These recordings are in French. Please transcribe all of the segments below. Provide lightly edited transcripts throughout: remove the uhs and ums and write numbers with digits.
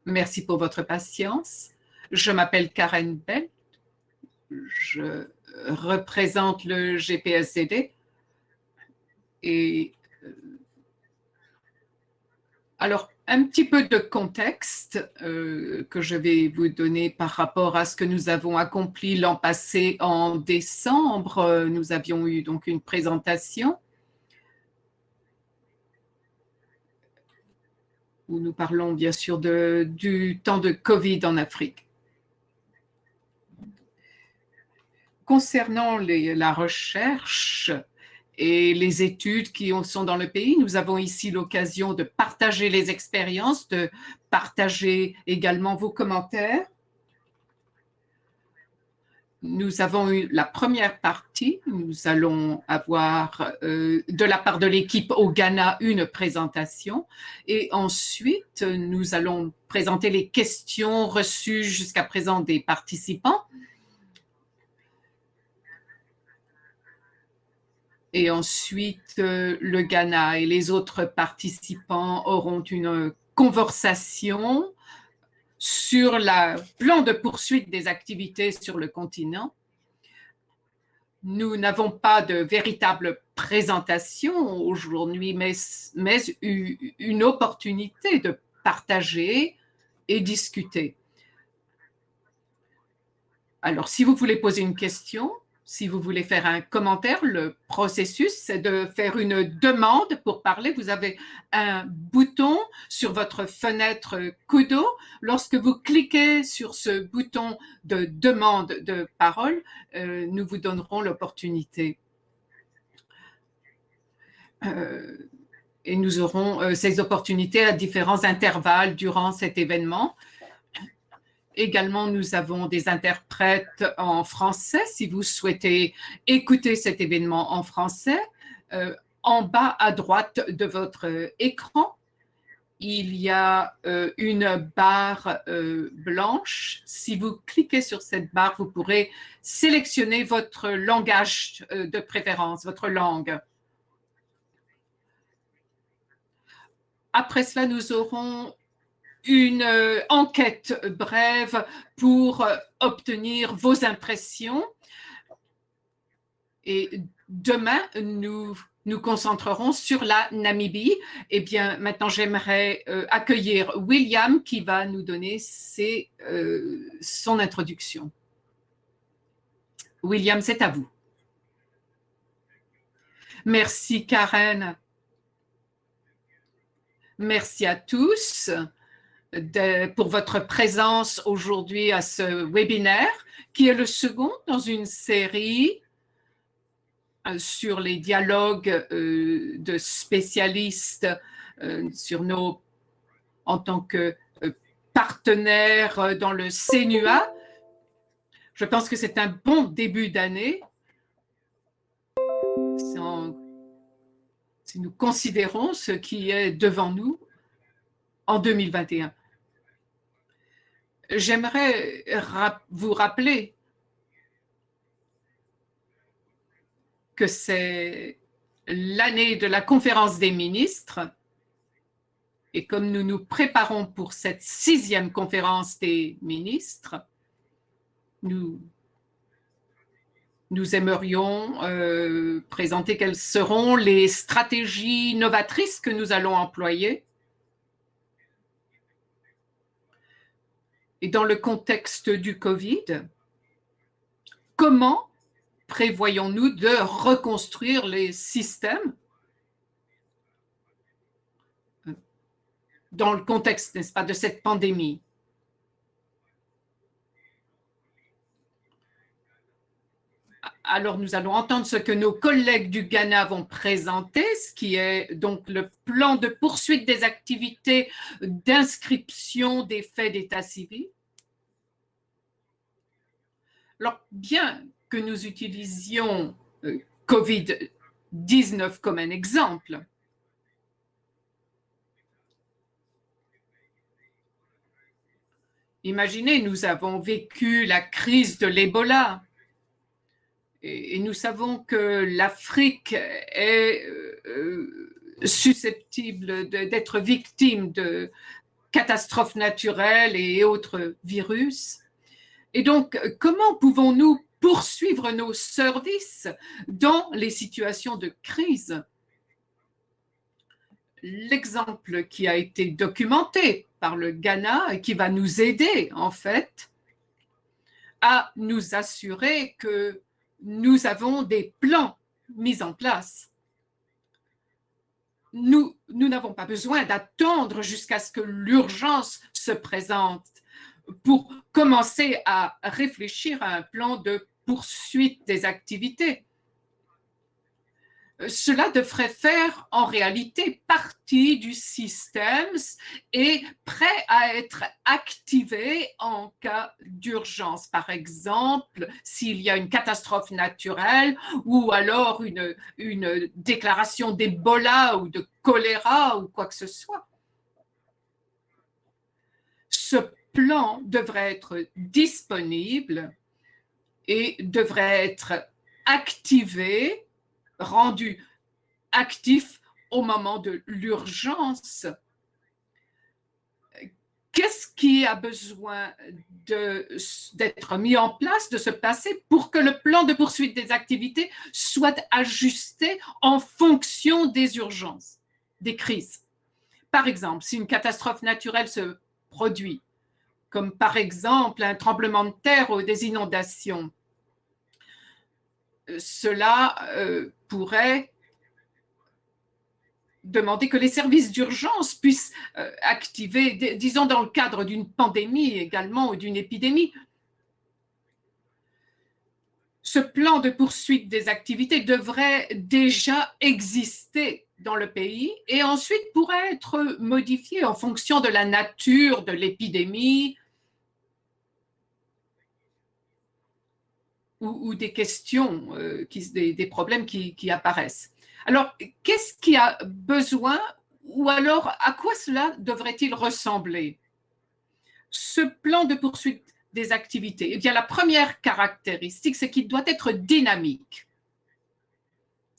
Merci pour votre patience. Je m'appelle Karen Bell. Je représente le GPSCD. Et alors, un petit peu de contexte que je vais vous donner par rapport à ce que nous avons accompli l'an passé en décembre. Nous avions eu donc une présentation où nous parlons bien sûr du temps de Covid en Afrique. Concernant la recherche et les études qui sont dans le pays, nous avons ici l'occasion de partager les expériences, de partager également vos commentaires. Nous avons eu la première partie. Nous allons avoir de la part de l'équipe au Ghana une présentation et ensuite nous allons présenter les questions reçues jusqu'à présent des participants. Et ensuite, le Ghana et les autres participants auront une conversation sur le plan de poursuite des activités sur le continent. Nous n'avons pas de véritable présentation aujourd'hui, mais une opportunité de partager et discuter. Alors, si vous voulez poser une question, si vous voulez faire un commentaire, le processus, c'est de faire une demande pour parler. Vous avez un bouton sur votre fenêtre Kudo. Lorsque vous cliquez sur ce bouton de demande de parole, nous vous donnerons l'opportunité. Et nous aurons ces opportunités à différents intervalles durant cet événement. Également, nous avons des interprètes en français. Si vous souhaitez écouter cet événement en français, en bas à droite de votre écran, il y a une barre blanche. Si vous cliquez sur cette barre, vous pourrez sélectionner votre langage de préférence, votre langue. Après cela, nous aurons une enquête brève pour obtenir vos impressions. Et demain, nous nous concentrerons sur la Namibie. Eh bien, maintenant, j'aimerais accueillir William qui va nous donner son introduction. William, c'est à vous. Merci, Karen. Merci à tous pour votre présence aujourd'hui à ce webinaire, qui est le second dans une série sur les dialogues de spécialistes en tant que partenaires dans le CNUA. Je pense que c'est un bon début d'année. Si nous considérons ce qui est devant nous en 2021. J'aimerais vous rappeler que c'est l'année de la conférence des ministres et comme nous nous préparons pour cette 6e conférence des ministres, nous aimerions présenter quelles seront les stratégies novatrices que nous allons employer. Et dans le contexte du Covid, comment prévoyons-nous de reconstruire les systèmes dans le contexte, n'est-ce pas, de cette pandémie? Alors, nous allons entendre ce que nos collègues du Ghana vont présenter, ce qui est donc le plan de poursuite des activités d'inscription des faits d'état civil. Alors, bien que nous utilisions COVID-19 comme un exemple, imaginez, nous avons vécu la crise de l'Ebola. Et nous savons que l'Afrique est susceptible d'être victime catastrophes naturelles et autres virus. Et donc, comment pouvons-nous poursuivre nos services dans les situations de crise? L'exemple qui a été documenté par le Ghana et qui va nous aider, en fait, à nous assurer que nous avons des plans mis en place. Nous n'avons pas besoin d'attendre jusqu'à ce que l'urgence se présente pour commencer à réfléchir à un plan de poursuite des activités. Cela devrait faire en réalité partie du système et prêt à être activé en cas d'urgence. Par exemple, s'il y a une catastrophe naturelle ou alors une déclaration d'Ebola ou de choléra ou quoi que ce soit. Ce plan devrait être disponible et devrait être activé, rendu actif au moment de l'urgence. Qu'est-ce qui a besoin d'être mis en place, de se passer pour que le plan de poursuite des activités soit ajusté en fonction des urgences, des crises? Par exemple, si une catastrophe naturelle se produit, comme par exemple un tremblement de terre ou des inondations, cela pourrait demander que les services d'urgence puissent activer, disons dans le cadre d'une pandémie également ou d'une épidémie. Ce plan de poursuite des activités devrait déjà exister dans le pays et ensuite pourrait être modifié en fonction de la nature de l'épidémie ou des questions, des problèmes qui apparaissent. Alors, qu'est-ce qui a besoin ou alors à quoi cela devrait-il ressembler? Ce plan de poursuite des activités, eh bien, la première caractéristique, c'est qu'il doit être dynamique.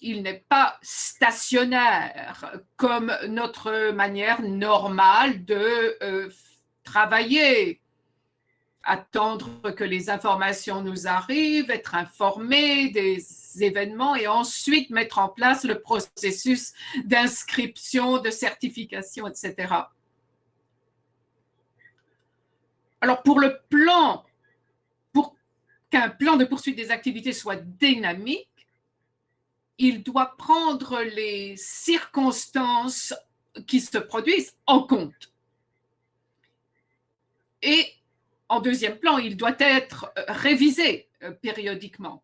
Il n'est pas stationnaire comme notre manière normale de travailler. Attendre que les informations nous arrivent, être informé des événements et ensuite mettre en place le processus d'inscription, de certification, etc. Alors pour qu'un plan de poursuite des activités soit dynamique, il doit prendre les circonstances qui se produisent en compte. Et en deuxième plan, il doit être révisé périodiquement.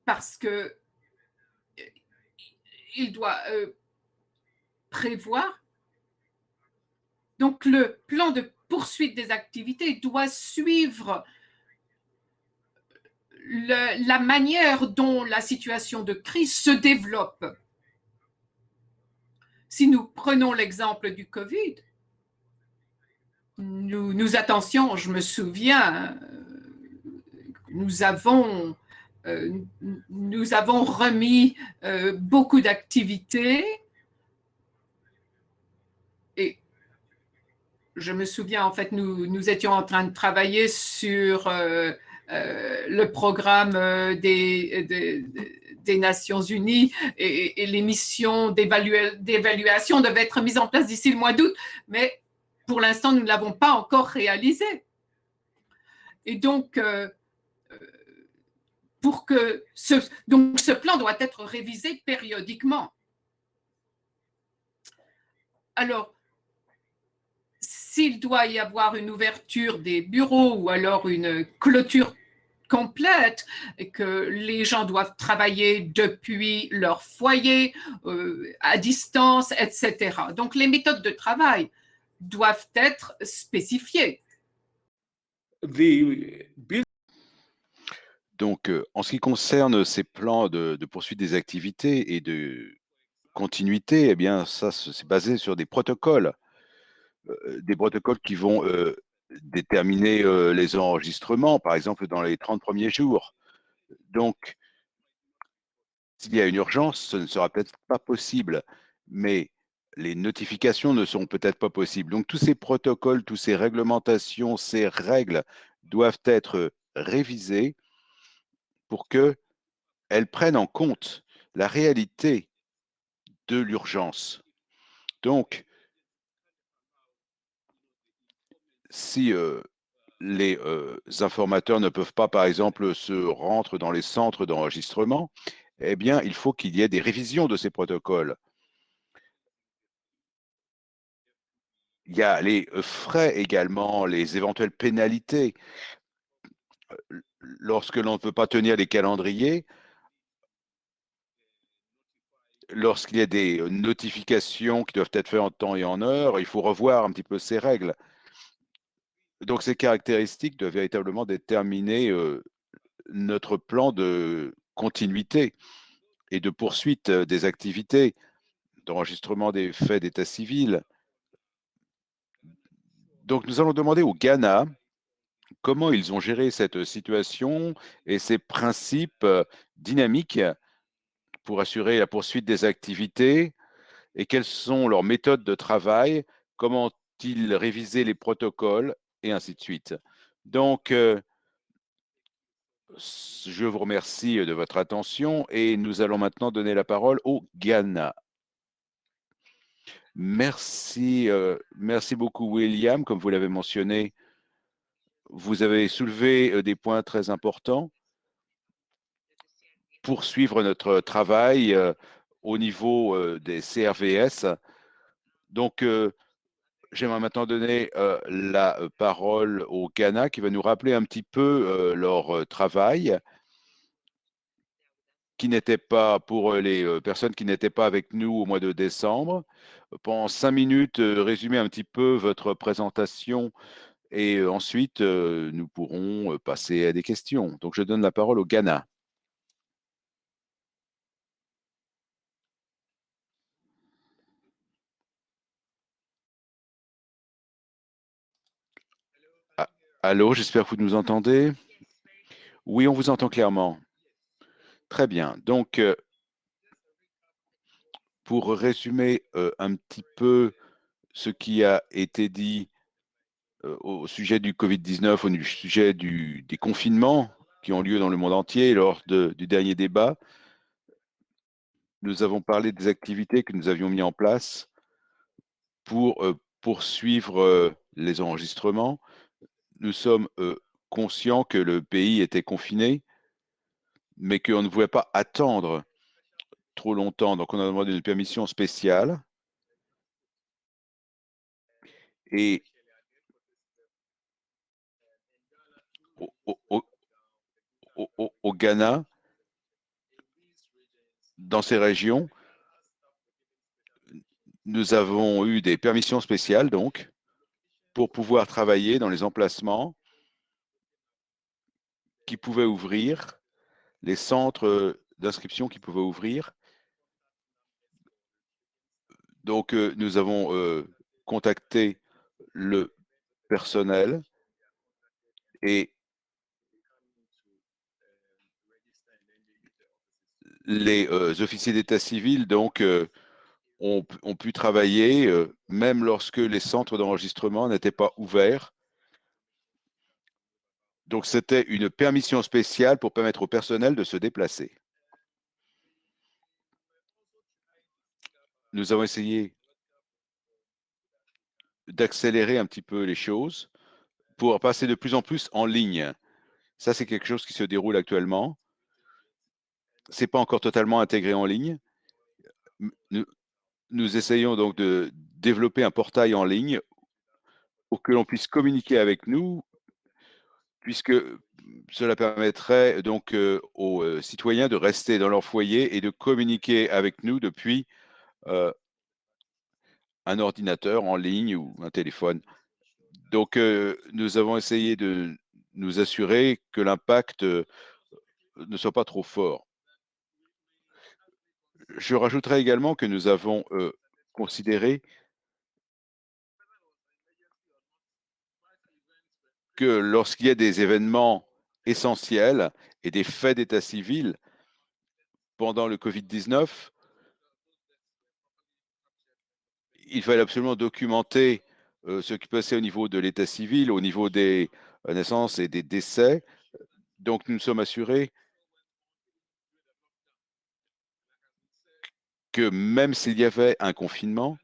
Parce que il doit prévoir. Donc, le plan de poursuite des activités doit suivre la manière dont la situation de crise se développe. Si nous prenons l'exemple du Covid, nous attentions, je me souviens, nous avons remis beaucoup d'activités et je me souviens, en fait, nous étions en train de travailler sur le programme des Nations Unies et les missions d'évaluation devaient être mises en place d'ici le mois d'août, mais pour l'instant, nous ne l'avons pas encore réalisé. Et donc, ce plan doit être révisé périodiquement. Alors, s'il doit y avoir une ouverture des bureaux ou alors une clôture complète et que les gens doivent travailler depuis leur foyer, à distance, etc. Donc, les méthodes de travail doivent être spécifiées. Donc, en ce qui concerne ces plans de poursuite des activités et de continuité, eh bien, ça, c'est basé sur des protocoles qui vont déterminer les enregistrements, par exemple, dans les 30 premiers jours. Donc, S'il y a une urgence, ce ne sera peut-être pas possible, mais les notifications ne seront peut-être pas possibles. Donc tous ces protocoles, toutes ces réglementations, ces règles doivent être révisées pour qu'elles prennent en compte la réalité de l'urgence. Donc, si les informateurs ne peuvent pas, par exemple, se rendre dans les centres d'enregistrement, eh bien, il faut qu'il y ait des révisions de ces protocoles. Il y a les frais également, les éventuelles pénalités. Lorsque l'on ne peut pas tenir les calendriers, lorsqu'il y a des notifications qui doivent être faites en temps et en heure, il faut revoir un petit peu ces règles. Donc, ces caractéristiques doivent véritablement déterminer notre plan de continuité et de poursuite des activités, d'enregistrement des faits d'état civil. Donc, nous allons demander au Ghana comment ils ont géré cette situation et ces principes dynamiques pour assurer la poursuite des activités et quelles sont leurs méthodes de travail, comment ils révisaient les protocoles et ainsi de suite. Donc, je vous remercie de votre attention et nous allons maintenant donner la parole au Ghana. Merci, merci beaucoup William, comme vous l'avez mentionné, vous avez soulevé des points très importants pour suivre notre travail au niveau des CRVS. Donc, j'aimerais maintenant donner la parole au Ghana qui va nous rappeler un petit peu leur travail, qui n'était pas pour les personnes qui n'étaient pas avec nous au mois de décembre. Pendant 5 minutes, résumez un petit peu votre présentation et ensuite nous pourrons passer à des questions. Donc je donne la parole au Ghana. Ah, allô, j'espère que vous nous entendez. Oui, on vous entend clairement. Très bien. Donc, pour résumer un petit peu ce qui a été dit au sujet du Covid-19, au sujet des confinements qui ont lieu dans le monde entier lors du dernier débat, nous avons parlé des activités que nous avions mis en place pour poursuivre les enregistrements. Nous sommes conscients que le pays était confiné, mais qu'on ne pouvait pas attendre trop longtemps. Donc, on a demandé une permission spéciale. Et au, au- au Ghana, dans ces régions, nous avons eu des permissions spéciales, donc, pour pouvoir travailler dans les emplacements qui pouvaient ouvrir, les centres d'inscription qui pouvaient ouvrir. Donc, nous avons contacté le personnel et les officiers d'état civil, donc, ont pu travailler même lorsque les centres d'enregistrement n'étaient pas ouverts. Donc, c'était une permission spéciale pour permettre au personnel de se déplacer. Nous avons essayé d'accélérer un petit peu les choses pour passer de plus en plus en ligne. Ça, c'est quelque chose qui se déroule actuellement. C'est pas encore totalement intégré en ligne. Nous, nous essayons donc de développer un portail en ligne pour que l'on puisse communiquer avec nous, puisque cela permettrait donc aux citoyens de rester dans leur foyer et de communiquer avec nous depuis euh, un ordinateur en ligne ou un téléphone. Donc, nous avons essayé de nous assurer que l'impact ne soit pas trop fort. Je rajouterai également que nous avons considéré que lorsqu'il y a des événements essentiels et des faits d'état civil, pendant le Covid-19, il fallait absolument documenter ce qui passait au niveau de l'état civil, au niveau des naissances et des décès. Donc, nous nous sommes assurés que même s'il y avait un confinement,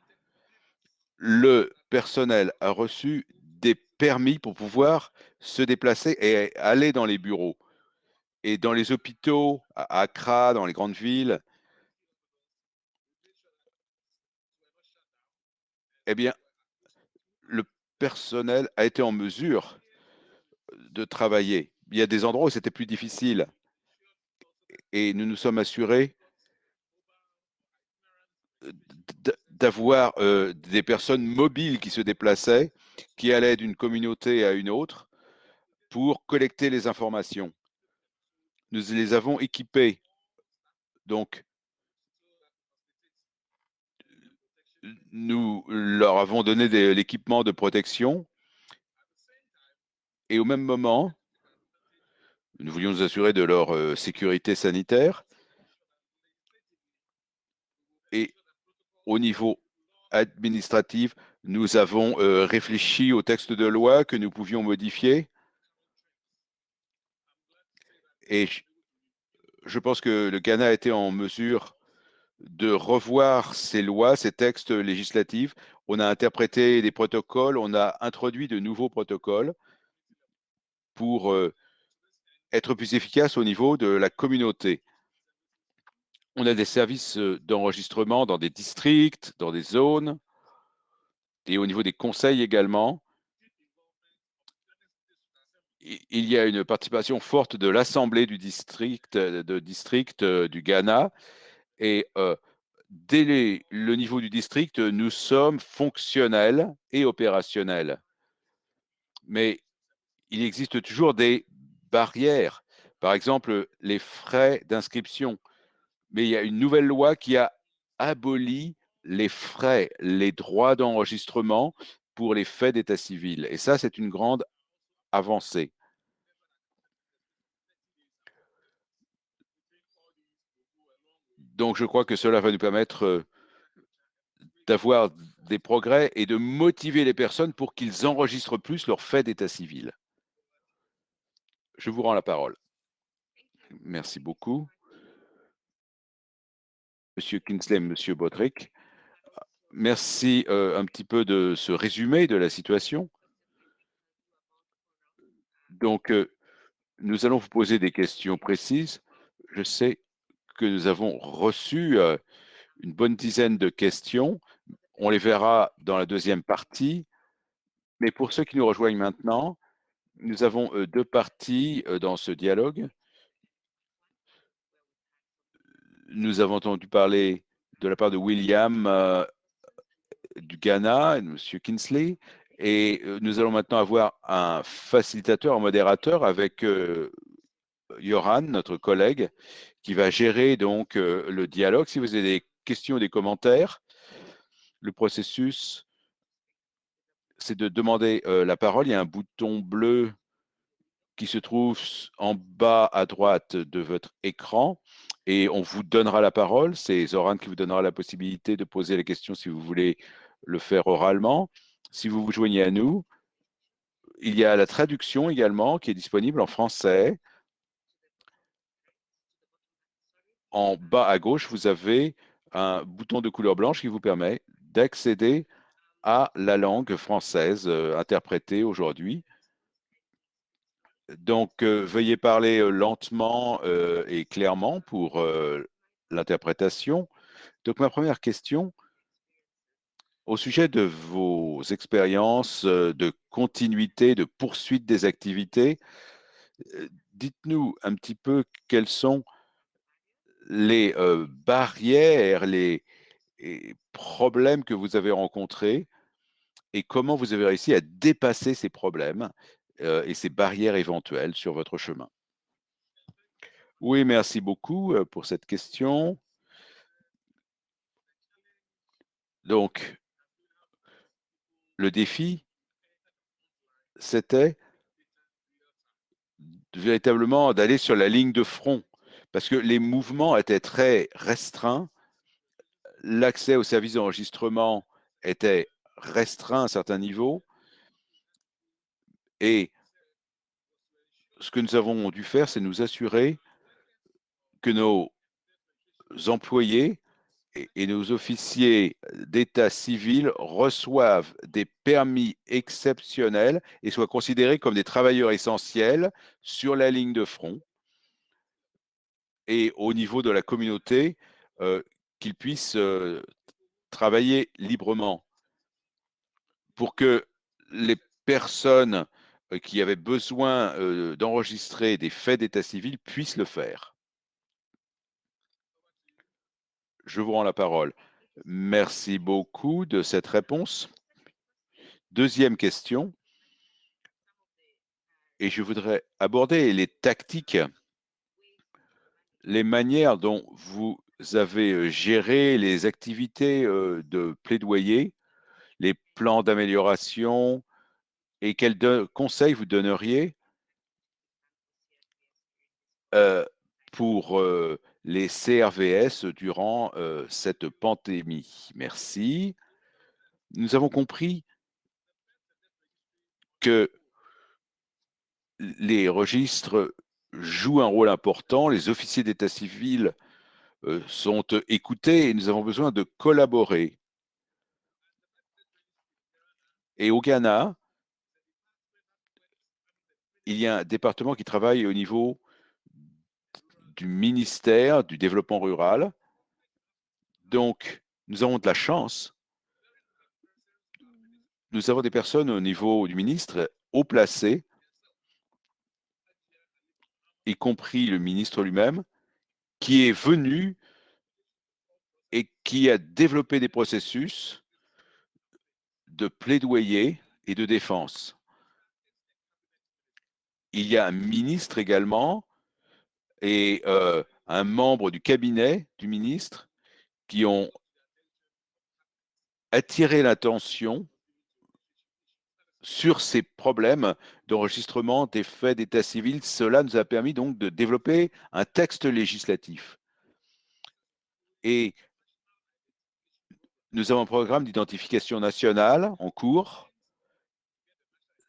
le personnel a reçu des permis pour pouvoir se déplacer et aller dans les bureaux. Et dans les hôpitaux, à Accra, dans les grandes villes, eh bien, le personnel a été en mesure de travailler. Il y a des endroits où c'était plus difficile et nous nous sommes assurés d'avoir des personnes mobiles qui se déplaçaient, qui allaient d'une communauté à une autre pour collecter les informations. Nous les avons équipés. Donc, nous leur avons donné l'équipement de protection et au même moment, nous voulions nous assurer de leur sécurité sanitaire et au niveau administratif, nous avons réfléchi au texte de loi que nous pouvions modifier et je pense que le Ghana a été en mesure de revoir ces lois, ces textes législatifs. On a interprété des protocoles, on a introduit de nouveaux protocoles pour être plus efficace au niveau de la communauté. On a des services d'enregistrement dans des districts, dans des zones et au niveau des conseils également. Il y a une participation forte de l'Assemblée du district, du Ghana et dès le niveau du district, nous sommes fonctionnels et opérationnels. Mais il existe toujours des barrières. Par exemple, les frais d'inscription. Mais il y a une nouvelle loi qui a aboli les frais, les droits d'enregistrement pour les faits d'état civil. Et ça, c'est une grande avancée. Donc, je crois que cela va nous permettre d'avoir des progrès et de motiver les personnes pour qu'ils enregistrent plus leurs faits d'état civil. Je vous rends la parole. Merci beaucoup. Monsieur Kingsley, Monsieur Bodrick, merci un petit peu de ce résumé de la situation. Donc, nous allons vous poser des questions précises. Je sais que nous avons reçu une bonne dizaine de questions. On les verra dans la deuxième partie. Mais pour ceux qui nous rejoignent maintenant, nous avons deux parties dans ce dialogue. Nous avons entendu parler de la part de William du Ghana et de M. Kinsley. Et nous allons maintenant avoir un facilitateur, un modérateur avec Johan, notre collègue, qui va gérer donc le dialogue. Si vous avez des questions ou des commentaires, le processus, c'est de demander la parole. Il y a un bouton bleu qui se trouve en bas à droite de votre écran et on vous donnera la parole. C'est Zoran qui vous donnera la possibilité de poser les questions si vous voulez le faire oralement. Si vous vous joignez à nous, il y a la traduction également qui est disponible en français. En bas à gauche, vous avez un bouton de couleur blanche qui vous permet d'accéder à la langue française interprétée aujourd'hui. Donc, veuillez parler lentement et clairement pour l'interprétation. Donc, ma première question, au sujet de vos expériences de continuité, de poursuite des activités, dites-nous un petit peu quelles sont les barrières, les problèmes que vous avez rencontrés et comment vous avez réussi à dépasser ces problèmes et ces barrières éventuelles sur votre chemin. Oui, merci beaucoup pour cette question. Donc, le défi, c'était véritablement d'aller sur la ligne de front parce que les mouvements étaient très restreints, l'accès aux services d'enregistrement était restreint à un certain niveau, et ce que nous avons dû faire, c'est nous assurer que nos employés et nos officiers d'état civil reçoivent des permis exceptionnels et soient considérés comme des travailleurs essentiels sur la ligne de front et au niveau de la communauté, qu'ils puissent travailler librement pour que les personnes qui avaient besoin d'enregistrer des faits d'état civil puissent le faire. Je vous rends la parole. Merci beaucoup de cette réponse. Deuxième question, et je voudrais aborder les tactiques, les manières dont vous avez géré les activités de plaidoyer, les plans d'amélioration, et quels conseils vous donneriez pour les CRVS durant cette pandémie. Merci. Nous avons compris que les registres jouent un rôle important, les officiers d'état civil sont écoutés et nous avons besoin de collaborer. Et au Ghana, il y a un département qui travaille au niveau du ministère du développement rural. Donc, nous avons de la chance. Nous avons des personnes au niveau du ministre haut placées, y compris le ministre lui-même, qui est venu et qui a développé des processus de plaidoyer et de défense. Il y a un ministre également et un membre du cabinet du ministre qui ont attiré l'attention sur ces problèmes d'enregistrement des faits d'état civil. Cela nous a permis donc de développer un texte législatif. Et nous avons un programme d'identification nationale en cours.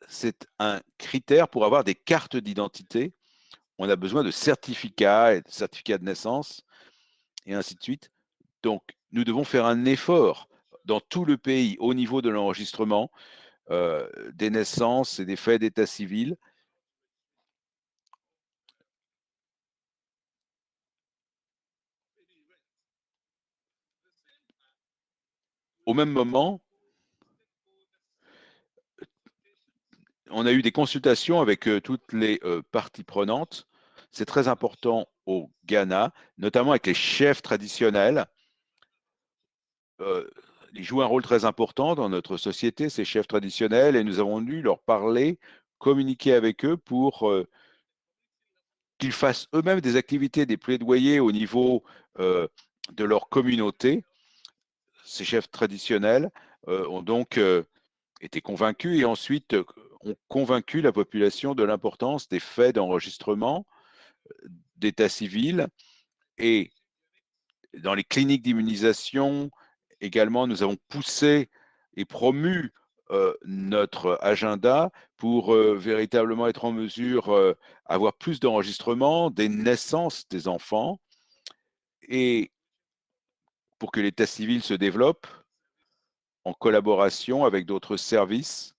C'est un critère pour avoir des cartes d'identité. On a besoin de certificats et de certificats de naissance et ainsi de suite. Donc, nous devons faire un effort dans tout le pays au niveau de l'enregistrement des naissances et des faits d'état civil. Au même moment, on a eu des consultations avec toutes les parties prenantes. C'est très important au Ghana, notamment avec les chefs traditionnels. Ils jouent un rôle très important dans notre société, ces chefs traditionnels, et nous avons dû leur parler, communiquer avec eux pour qu'ils fassent eux-mêmes des activités, des plaidoyers au niveau de leur communauté. Ces chefs traditionnels ont donc été convaincus et ensuite ont convaincu la population de l'importance des faits d'enregistrement d'état civil. Et dans les cliniques d'immunisation, également, nous avons poussé et promu notre agenda pour véritablement être en mesure d'avoir plus d'enregistrements des naissances des enfants et pour que l'état civil se développe en collaboration avec d'autres services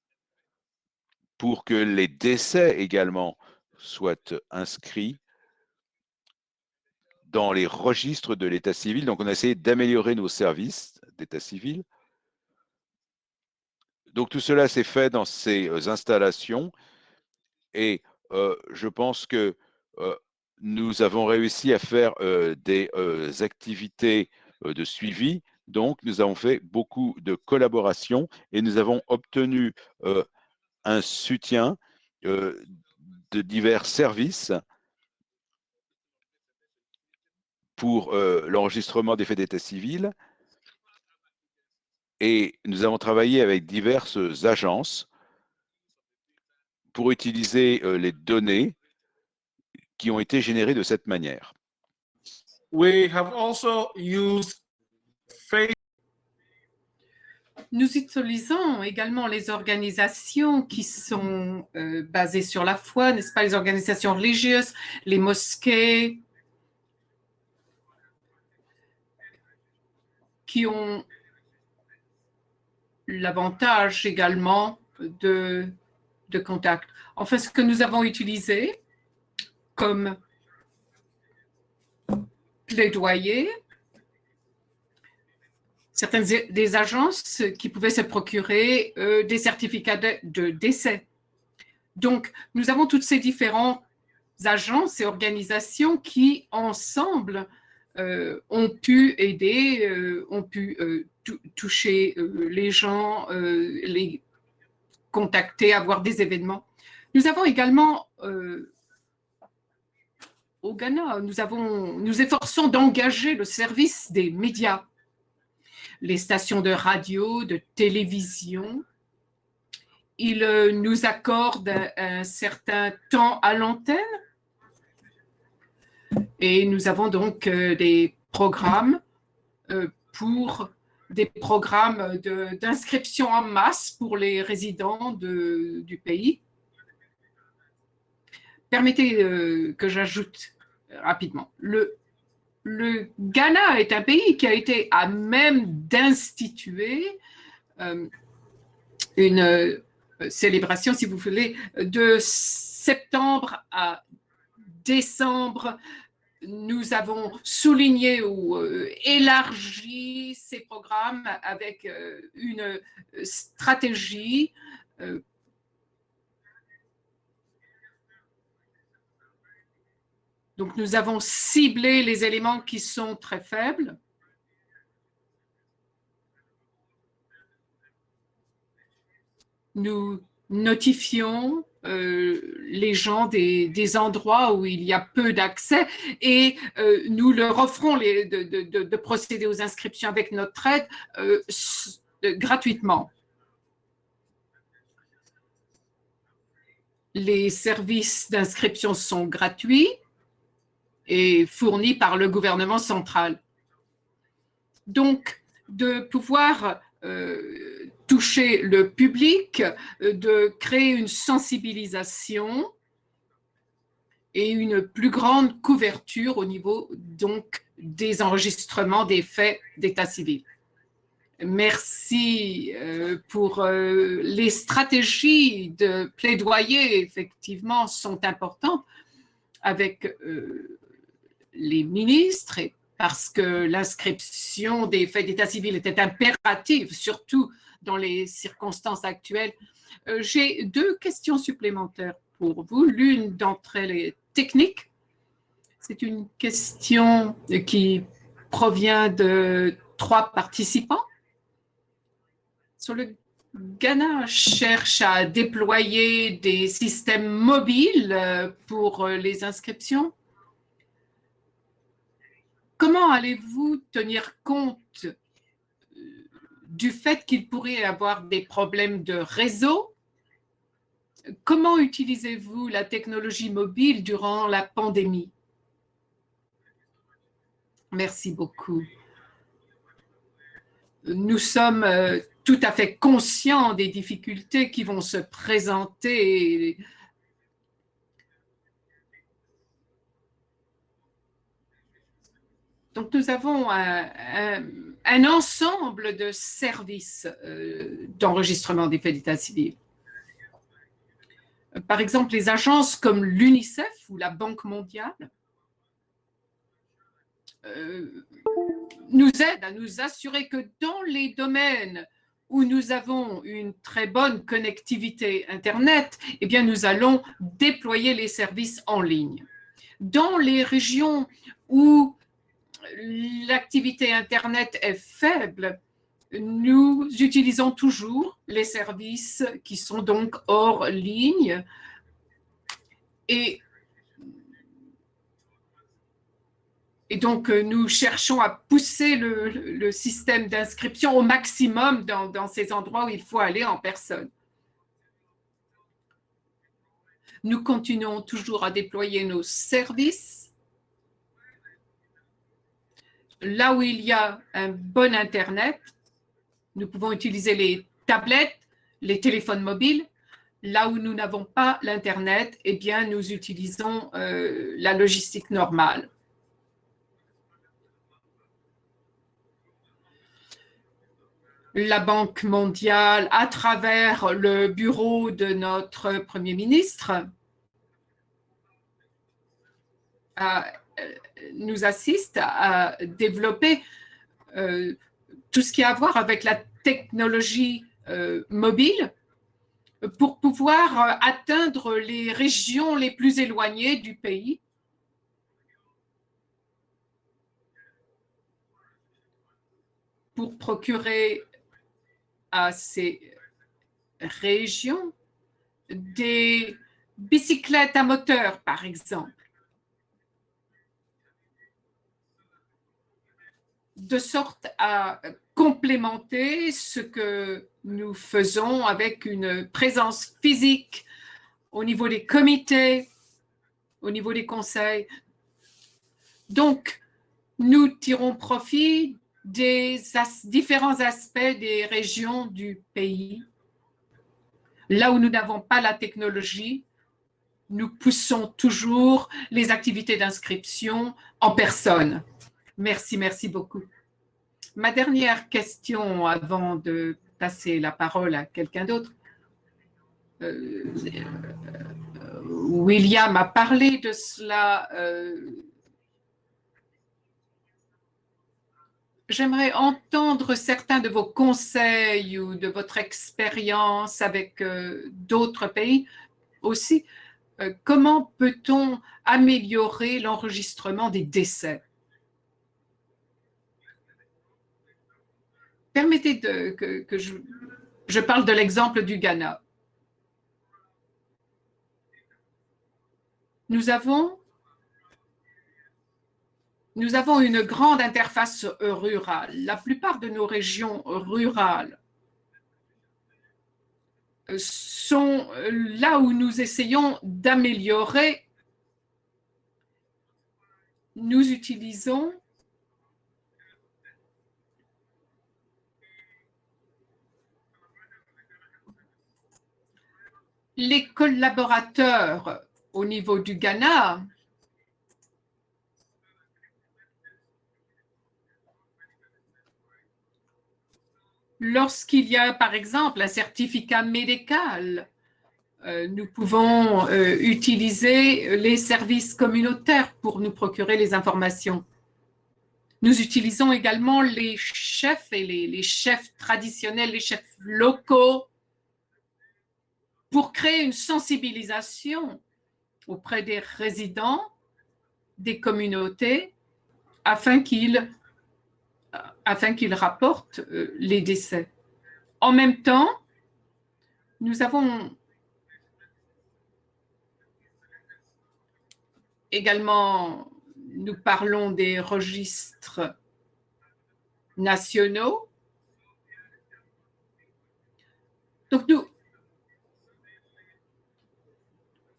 pour que les décès également soient inscrits dans les registres de l'état civil. Donc, on a essayé d'améliorer nos services d'état civil. Donc, tout cela s'est fait dans ces installations et je pense que nous avons réussi à faire des activités de suivi. Donc, nous avons fait beaucoup de collaboration et nous avons obtenu un soutien de divers services pour l'enregistrement des faits d'état civil. Et nous avons travaillé avec diverses agences pour utiliser les données qui ont été générées de cette manière. We have also used Facebook. Nous utilisons également les organisations qui sont basées sur la foi, n'est-ce pas, les organisations religieuses, les mosquées, qui ont l'avantage également de contact. Enfin, ce que nous avons utilisé comme plaidoyer, certaines des agences qui pouvaient se procurer des certificats de décès. Donc, nous avons toutes ces différentes agences et organisations qui, ensemble, ont pu aider, ont pu toucher les gens, les contacter, avoir des événements. Nous avons également, au Ghana, nous efforçons d'engager le service des médias, les stations de radio, de télévision. Ils nous accordent un certain temps à l'antenne et nous avons donc des programmes d'inscription en masse pour les résidents du pays. Permettez que j'ajoute rapidement. Le Ghana est un pays qui a été à même d'instituer une célébration, si vous voulez, de septembre à décembre. Nous avons souligné ou élargi ces programmes avec une stratégie donc nous avons ciblé les éléments qui sont très faibles. Nous notifions les gens des endroits où il y a peu d'accès et nous leur offrons de procéder aux inscriptions avec notre aide gratuitement. Les services d'inscription sont gratuits et fournis par le gouvernement central. Donc, de pouvoir toucher le public, de créer une sensibilisation et une plus grande couverture au niveau donc des enregistrements des faits d'état civil. Merci pour les stratégies de plaidoyer, effectivement, sont importantes avec les ministres et parce que l'inscription des faits d'état civil était impérative, surtout dans les circonstances actuelles. J'ai deux questions supplémentaires pour vous. L'une d'entre elles est technique. C'est une question qui provient de 3 participants. Sur le Ghana cherche à déployer des systèmes mobiles pour les inscriptions. Comment allez-vous tenir compte du fait qu'il pourrait y avoir des problèmes de réseau? Comment utilisez-vous la technologie mobile durant la pandémie? Merci beaucoup. Nous sommes tout à fait conscients des difficultés qui vont se présenter. Donc, nous avons un ensemble de services d'enregistrement des faits d'état civil. Par exemple, les agences comme l'UNICEF ou la Banque mondiale nous aident à nous assurer que dans les domaines où nous avons une très bonne connectivité Internet, eh bien, nous allons déployer les services en ligne. Dans les régions où l'activité Internet est faible, nous utilisons toujours les services qui sont donc hors ligne et donc nous cherchons à pousser le système d'inscription au maximum dans ces endroits où il faut aller en personne. Nous continuons toujours à déployer nos services Là où il y a un bon Internet, nous pouvons utiliser les tablettes, les téléphones mobiles. Là où nous n'avons pas l'Internet, eh bien, nous utilisons la logistique normale. La Banque mondiale, à travers le bureau de notre Premier ministre, nous assiste à développer tout ce qui a à voir avec la technologie mobile pour pouvoir atteindre les régions les plus éloignées du pays. Pour procurer à ces régions des bicyclettes à moteur, par exemple, de sorte à complémenter ce que nous faisons avec une présence physique au niveau des comités, au niveau des conseils. Donc, nous tirons profit des différents aspects des régions du pays. Là où nous n'avons pas la technologie, nous poussons toujours les activités d'inscription en personne. Merci, merci beaucoup. Ma dernière question avant de passer la parole à quelqu'un d'autre. William a parlé de cela. J'aimerais entendre certains de vos conseils ou de votre expérience avec d'autres pays aussi. Comment peut-on améliorer l'enregistrement des décès? Permettez que je parle de l'exemple du Ghana. Nous avons une grande interface rurale. La plupart de nos régions rurales sont là où nous essayons d'améliorer. Nous utilisons les collaborateurs au niveau du Ghana. Lorsqu'il y a, par exemple, un certificat médical, nous pouvons utiliser les services communautaires pour nous procurer les informations. Nous utilisons également les chefs et les chefs traditionnels, les chefs locaux, pour créer une sensibilisation auprès des résidents, des communautés, afin qu'ils rapportent les décès. En même temps, nous avons également, nous parlons des registres nationaux. Donc,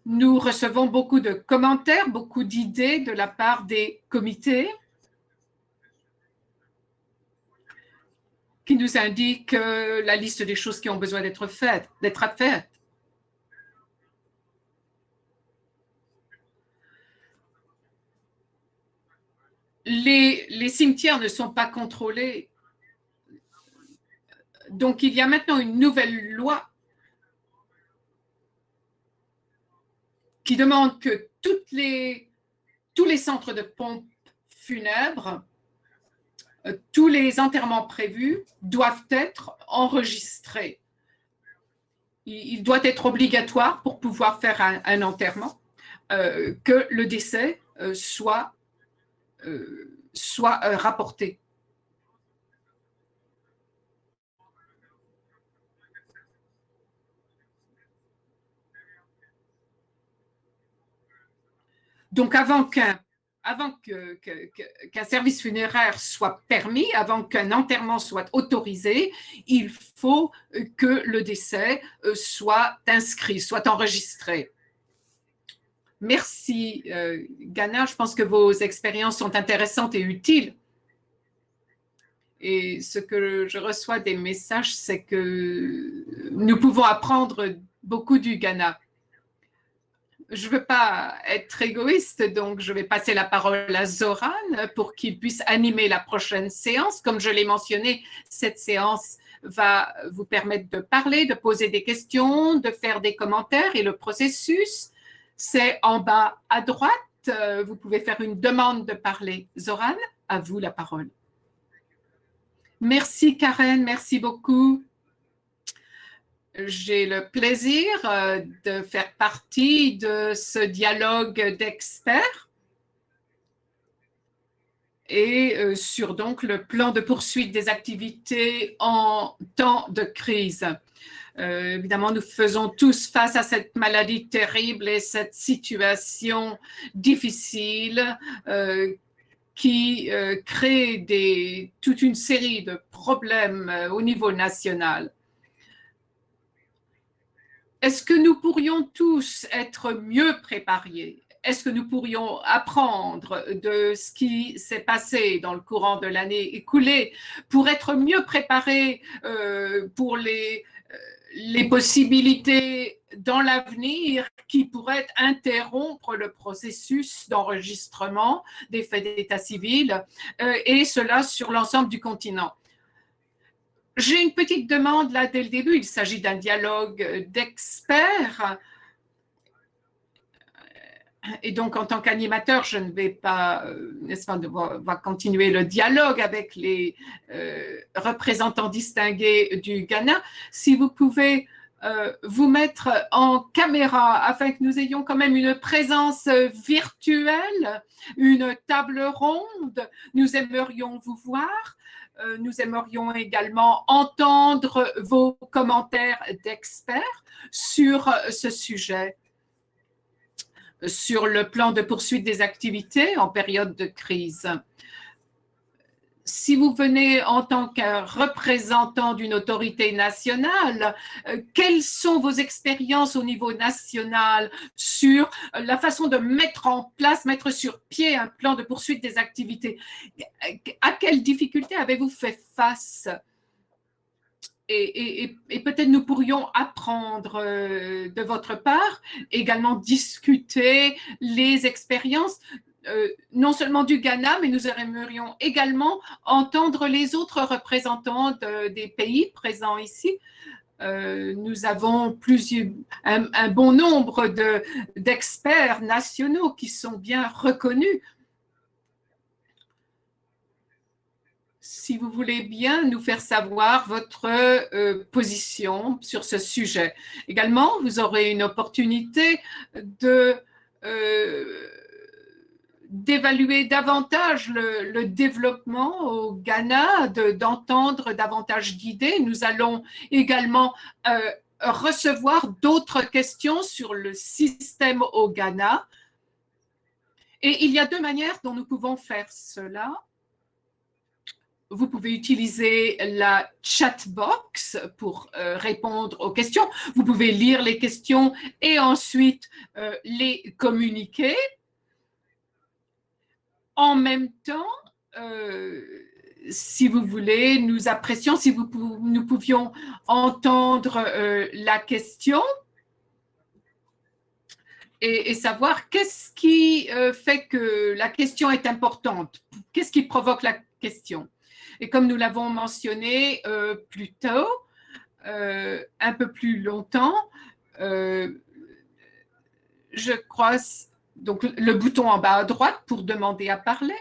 nous recevons beaucoup de commentaires, beaucoup d'idées de la part des comités qui nous indiquent la liste des choses qui ont besoin d'être faites. Les cimetières ne sont pas contrôlés. Donc, il y a maintenant une nouvelle loi qui demande que tous les centres de pompes funèbres, tous les enterrements prévus doivent être enregistrés. Il doit être obligatoire pour pouvoir faire un enterrement que le décès soit rapporté. Donc, avant qu'un service funéraire soit permis, avant qu'un enterrement soit autorisé, il faut que le décès soit inscrit, soit enregistré. Merci, Ghana. Je pense que vos expériences sont intéressantes et utiles. Et ce que je reçois des messages, c'est que nous pouvons apprendre beaucoup du Ghana. Je ne veux pas être égoïste, donc je vais passer la parole à Zoran pour qu'il puisse animer la prochaine séance. Comme je l'ai mentionné, cette séance va vous permettre de parler, de poser des questions, de faire des commentaires. Et le processus, c'est en bas à droite. Vous pouvez faire une demande de parler. Zoran, à vous la parole. Merci Karen, merci beaucoup. J'ai le plaisir de faire partie de ce dialogue d'experts et sur donc le plan de poursuite des activités en temps de crise. Évidemment, nous faisons tous face à cette maladie terrible et cette situation difficile qui crée toute une série de problèmes au niveau national. Est-ce que nous pourrions tous être mieux préparés? Est-ce que nous pourrions apprendre de ce qui s'est passé dans le courant de l'année écoulée pour être mieux préparés pour les possibilités dans l'avenir qui pourraient interrompre le processus d'enregistrement des faits d'état civil et cela sur l'ensemble du continent? J'ai une petite demande là dès le début. Il s'agit d'un dialogue d'experts. Et donc, en tant qu'animateur, je ne vais pas, n'est-ce pas, va continuer le dialogue avec les représentants distingués du Ghana. Si vous pouvez vous mettre en caméra afin que nous ayons quand même une présence virtuelle, une table ronde, nous aimerions vous voir. Nous aimerions également entendre vos commentaires d'experts sur ce sujet, sur le plan de poursuite des activités en période de crise. Si vous venez en tant que représentant d'une autorité nationale, quelles sont vos expériences au niveau national sur la façon de mettre sur pied un plan de poursuite des activités? À quelles difficultés avez-vous fait face? Et peut-être nous pourrions apprendre de votre part, également discuter les expériences non seulement du Ghana, mais nous aimerions également entendre les autres représentants des pays présents ici. Nous avons un bon nombre d'experts nationaux qui sont bien reconnus. Si vous voulez bien nous faire savoir votre position sur ce sujet. Également, vous aurez une opportunité d'évaluer davantage le développement au Ghana, d'entendre davantage d'idées. Nous allons également recevoir d'autres questions sur le système au Ghana. Et il y a deux manières dont nous pouvons faire cela. Vous pouvez utiliser la chat box pour répondre aux questions. Vous pouvez lire les questions et ensuite les communiquer. En même temps, si vous voulez, nous apprécions si nous pouvions entendre la question et savoir qu'est-ce qui fait que la question est importante, qu'est-ce qui provoque la question. Et comme nous l'avons mentionné plus tôt, un peu plus longtemps, je crois, donc le bouton en bas à droite pour demander à parler.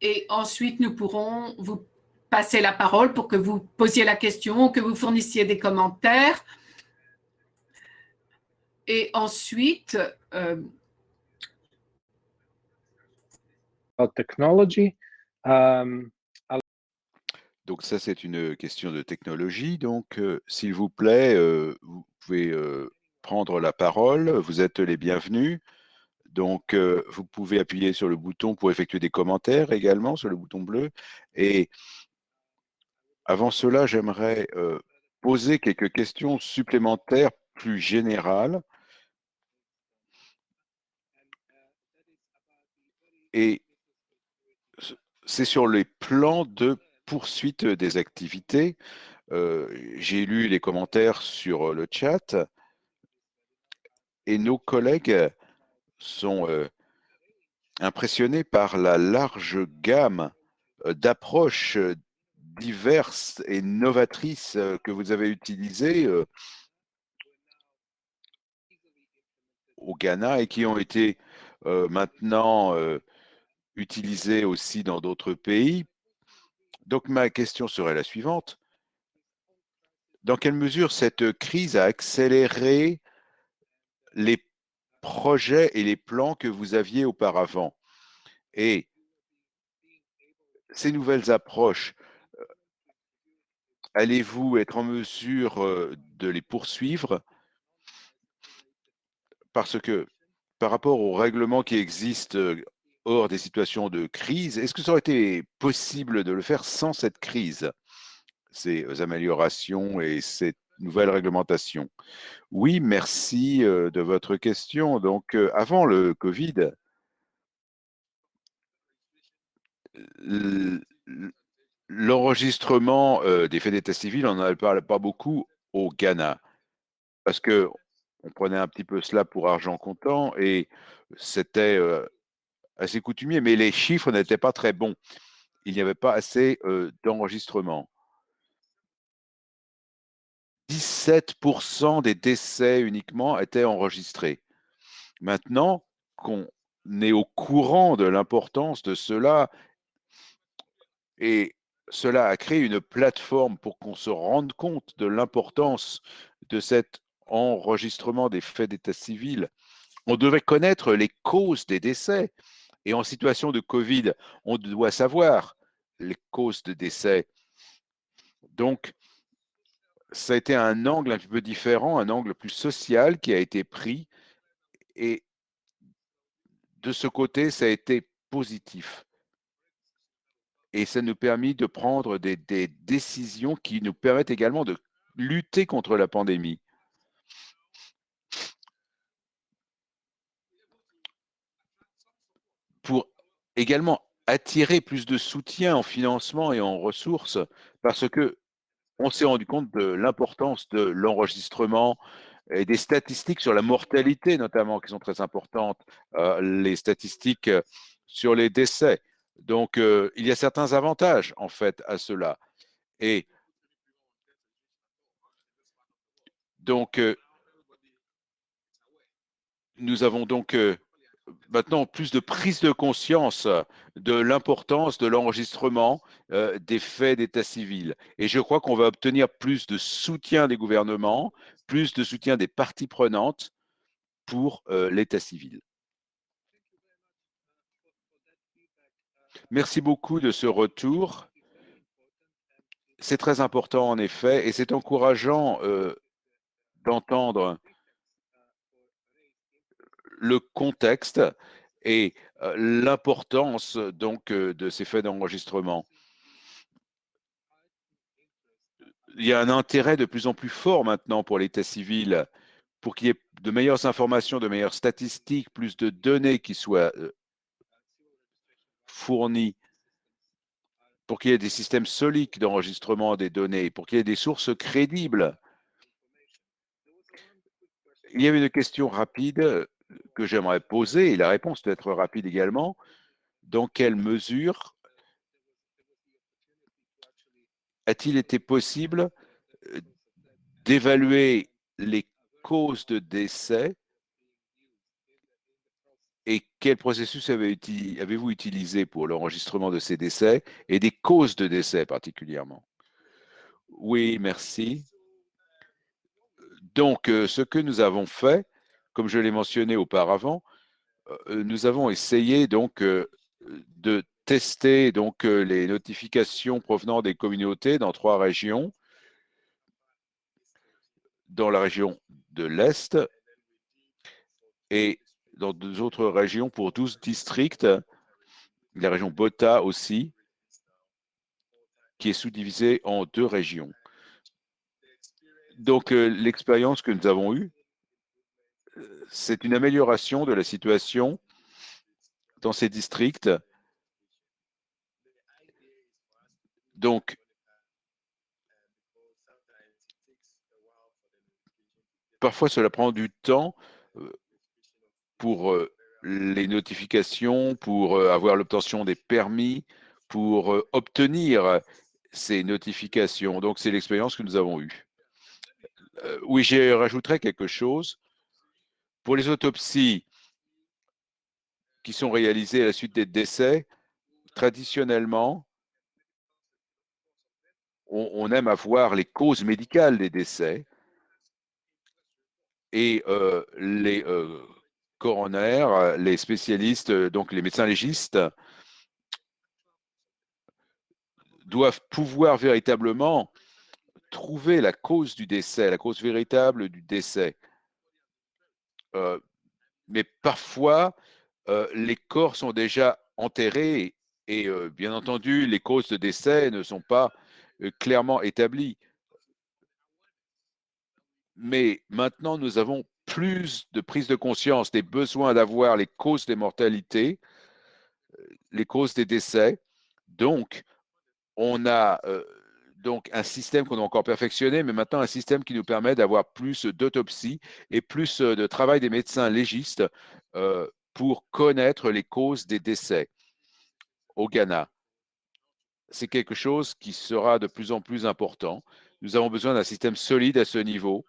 Et ensuite, nous pourrons vous passer la parole pour que vous posiez la question, que vous fournissiez des commentaires. Et ensuite, technology. Donc ça, c'est une question de technologie. Donc, s'il vous plaît, vous pouvez prendre la parole. Vous êtes les bienvenus. Donc, vous pouvez appuyer sur le bouton pour effectuer des commentaires également, sur le bouton bleu. Et avant cela, j'aimerais poser quelques questions supplémentaires plus générales. Et c'est sur les plans de poursuite des activités. J'ai lu les commentaires sur le chat et nos collègues sont impressionnés par la large gamme d'approches diverses et novatrices que vous avez utilisées au Ghana et qui ont été maintenant utilisées aussi dans d'autres pays. Donc ma question serait la suivante. Dans quelle mesure cette crise a accéléré les projets et les plans que vous aviez auparavant? Et ces nouvelles approches, allez-vous être en mesure de les poursuivre? Parce que par rapport aux règlements qui existent hors des situations de crise, est-ce que ça aurait été possible de le faire sans cette crise, ces améliorations et cette nouvelle réglementation? Oui, merci de votre question. Donc, avant le Covid, l'enregistrement des faits d'état civil, on n'en parlait pas beaucoup au Ghana, parce que on prenait un petit peu cela pour argent comptant et c'était assez coutumier, mais les chiffres n'étaient pas très bons. Il n'y avait pas assez d'enregistrements. 17% des décès uniquement étaient enregistrés. Maintenant qu'on est au courant de l'importance de cela, et cela a créé une plateforme pour qu'on se rende compte de l'importance de cet enregistrement des faits d'état civil. On devait connaître les causes des décès. Et en situation de Covid, on doit savoir les causes de décès. Donc, ça a été un angle un petit peu différent, un angle plus social qui a été pris. Et de ce côté, ça a été positif. Et ça nous a permis de prendre des décisions qui nous permettent également de lutter contre la pandémie. Pour également attirer plus de soutien en financement et en ressources, parce que on s'est rendu compte de l'importance de l'enregistrement et des statistiques sur la mortalité notamment qui sont très importantes, les statistiques sur les décès. Donc, il y a certains avantages en fait à cela. Et donc, nous avons donc maintenant plus de prise de conscience de l'importance de l'enregistrement des faits d'état civil. Et je crois qu'on va obtenir plus de soutien des gouvernements, plus de soutien des parties prenantes pour l'état civil. Merci beaucoup de ce retour. C'est très important en effet et c'est encourageant d'entendre le contexte et l'importance donc de ces faits d'enregistrement. Il y a un intérêt de plus en plus fort maintenant pour l'état civil pour qu'il y ait de meilleures informations, de meilleures statistiques, plus de données qui soient fournies, pour qu'il y ait des systèmes solides d'enregistrement des données, pour qu'il y ait des sources crédibles. Il y avait une question rapide que j'aimerais poser, et la réponse doit être rapide également. Dans quelle mesure a-t-il été possible d'évaluer les causes de décès et quel processus avez-vous utilisé pour l'enregistrement de ces décès et des causes de décès particulièrement? Oui, merci. Donc, ce que nous avons fait, comme je l'ai mentionné auparavant, nous avons essayé donc de tester donc les notifications provenant des communautés dans 3 régions, dans la région de l'Est et dans 2 autres régions pour 12 districts, la région Bota aussi, qui est sous-divisée en 2 régions. Donc, l'expérience que nous avons eue, c'est une amélioration de la situation dans ces districts Donc, parfois, cela prend du temps pour les notifications, pour avoir l'obtention des permis, pour obtenir ces notifications. Donc, c'est l'expérience que nous avons eue. Oui, j'y rajouterai quelque chose. Pour les autopsies qui sont réalisées à la suite des décès, traditionnellement, on aime avoir les causes médicales des décès et les coronaires, les spécialistes, donc les médecins légistes, doivent pouvoir véritablement trouver la cause du décès, la cause véritable du décès. Mais parfois, les corps sont déjà enterrés et bien entendu, les causes de décès ne sont pas clairement établies. Mais maintenant, nous avons plus de prise de conscience des besoins d'avoir les causes des mortalités, les causes des décès. Donc, on a donc un système qu'on a encore perfectionné, mais maintenant un système qui nous permet d'avoir plus d'autopsies et plus de travail des médecins légistes pour connaître les causes des décès au Ghana. C'est quelque chose qui sera de plus en plus important. Nous avons besoin d'un système solide à ce niveau.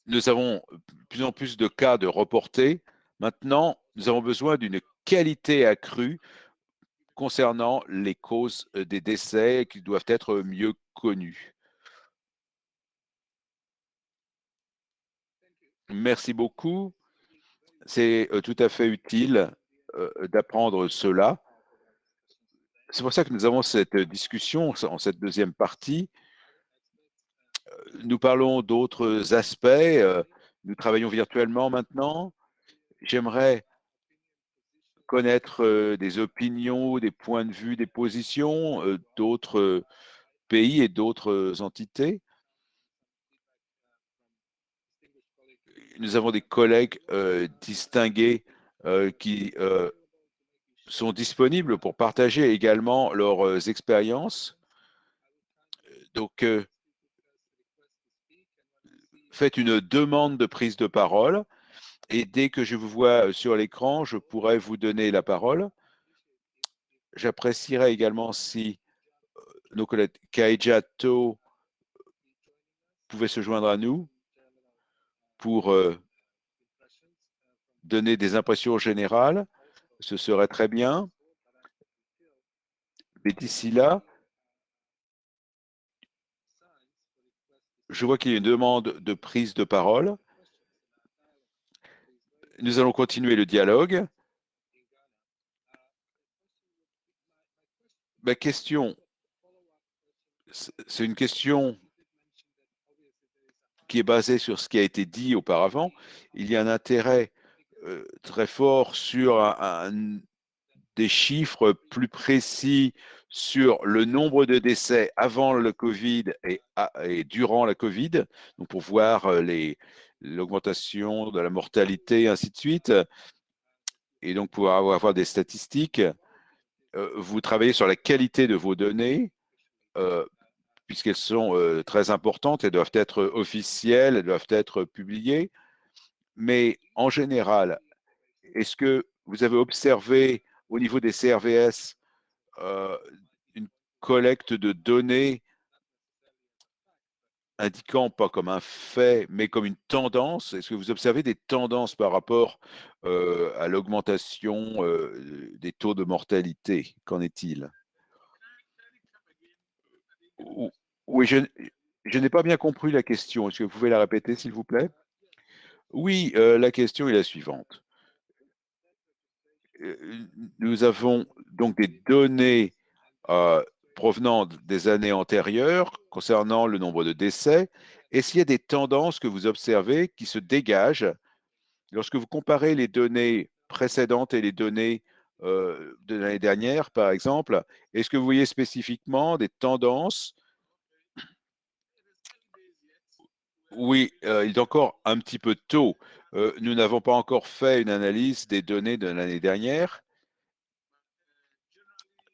Nous avons de plus en plus de cas de reportés. Maintenant, nous avons besoin d'une qualité accrue concernant les causes des décès qui doivent être mieux connues. Merci beaucoup. C'est tout à fait utile d'apprendre cela. C'est pour ça que nous avons cette discussion en cette deuxième partie. Nous parlons d'autres aspects. Nous travaillons virtuellement maintenant. J'aimerais connaître des opinions, des points de vue, des positions d'autres pays et d'autres entités. Nous avons des collègues distingués qui sont disponibles pour partager également leurs expériences. Donc, faites une demande de prise de parole et dès que je vous vois sur l'écran, je pourrai vous donner la parole. J'apprécierais également si nos collègues Kaijato pouvaient se joindre à nous pour donner des impressions générales. Ce serait très bien. Mais d'ici là, je vois qu'il y a une demande de prise de parole. Nous allons continuer le dialogue. Ma question, c'est une question qui est basée sur ce qui a été dit auparavant. Il y a un intérêt très fort sur des chiffres plus précis sur le nombre de décès avant le Covid et durant la Covid, donc pour voir l'augmentation de la mortalité, ainsi de suite, et donc pour avoir des statistiques. Vous travaillez sur la qualité de vos données, puisqu'elles sont très importantes, elles doivent être officielles, elles doivent être publiées, mais en général, est-ce que vous avez observé au niveau des CRVS une collecte de données indiquant pas comme un fait, mais comme une tendance? Est-ce que vous observez des tendances par rapport à l'augmentation des taux de mortalité? Qu'en est-il? Oui, je n'ai pas bien compris la question. Est-ce que vous pouvez la répéter, s'il vous plaît? Oui, la question est la suivante. Nous avons donc des données provenant des années antérieures concernant le nombre de décès. Est-ce qu'il y a des tendances que vous observez qui se dégagent lorsque vous comparez les données précédentes et les données de l'année dernière, par exemple? Est-ce que vous voyez spécifiquement des tendances? Oui, il est encore un petit peu tôt. Nous n'avons pas encore fait une analyse des données de l'année dernière.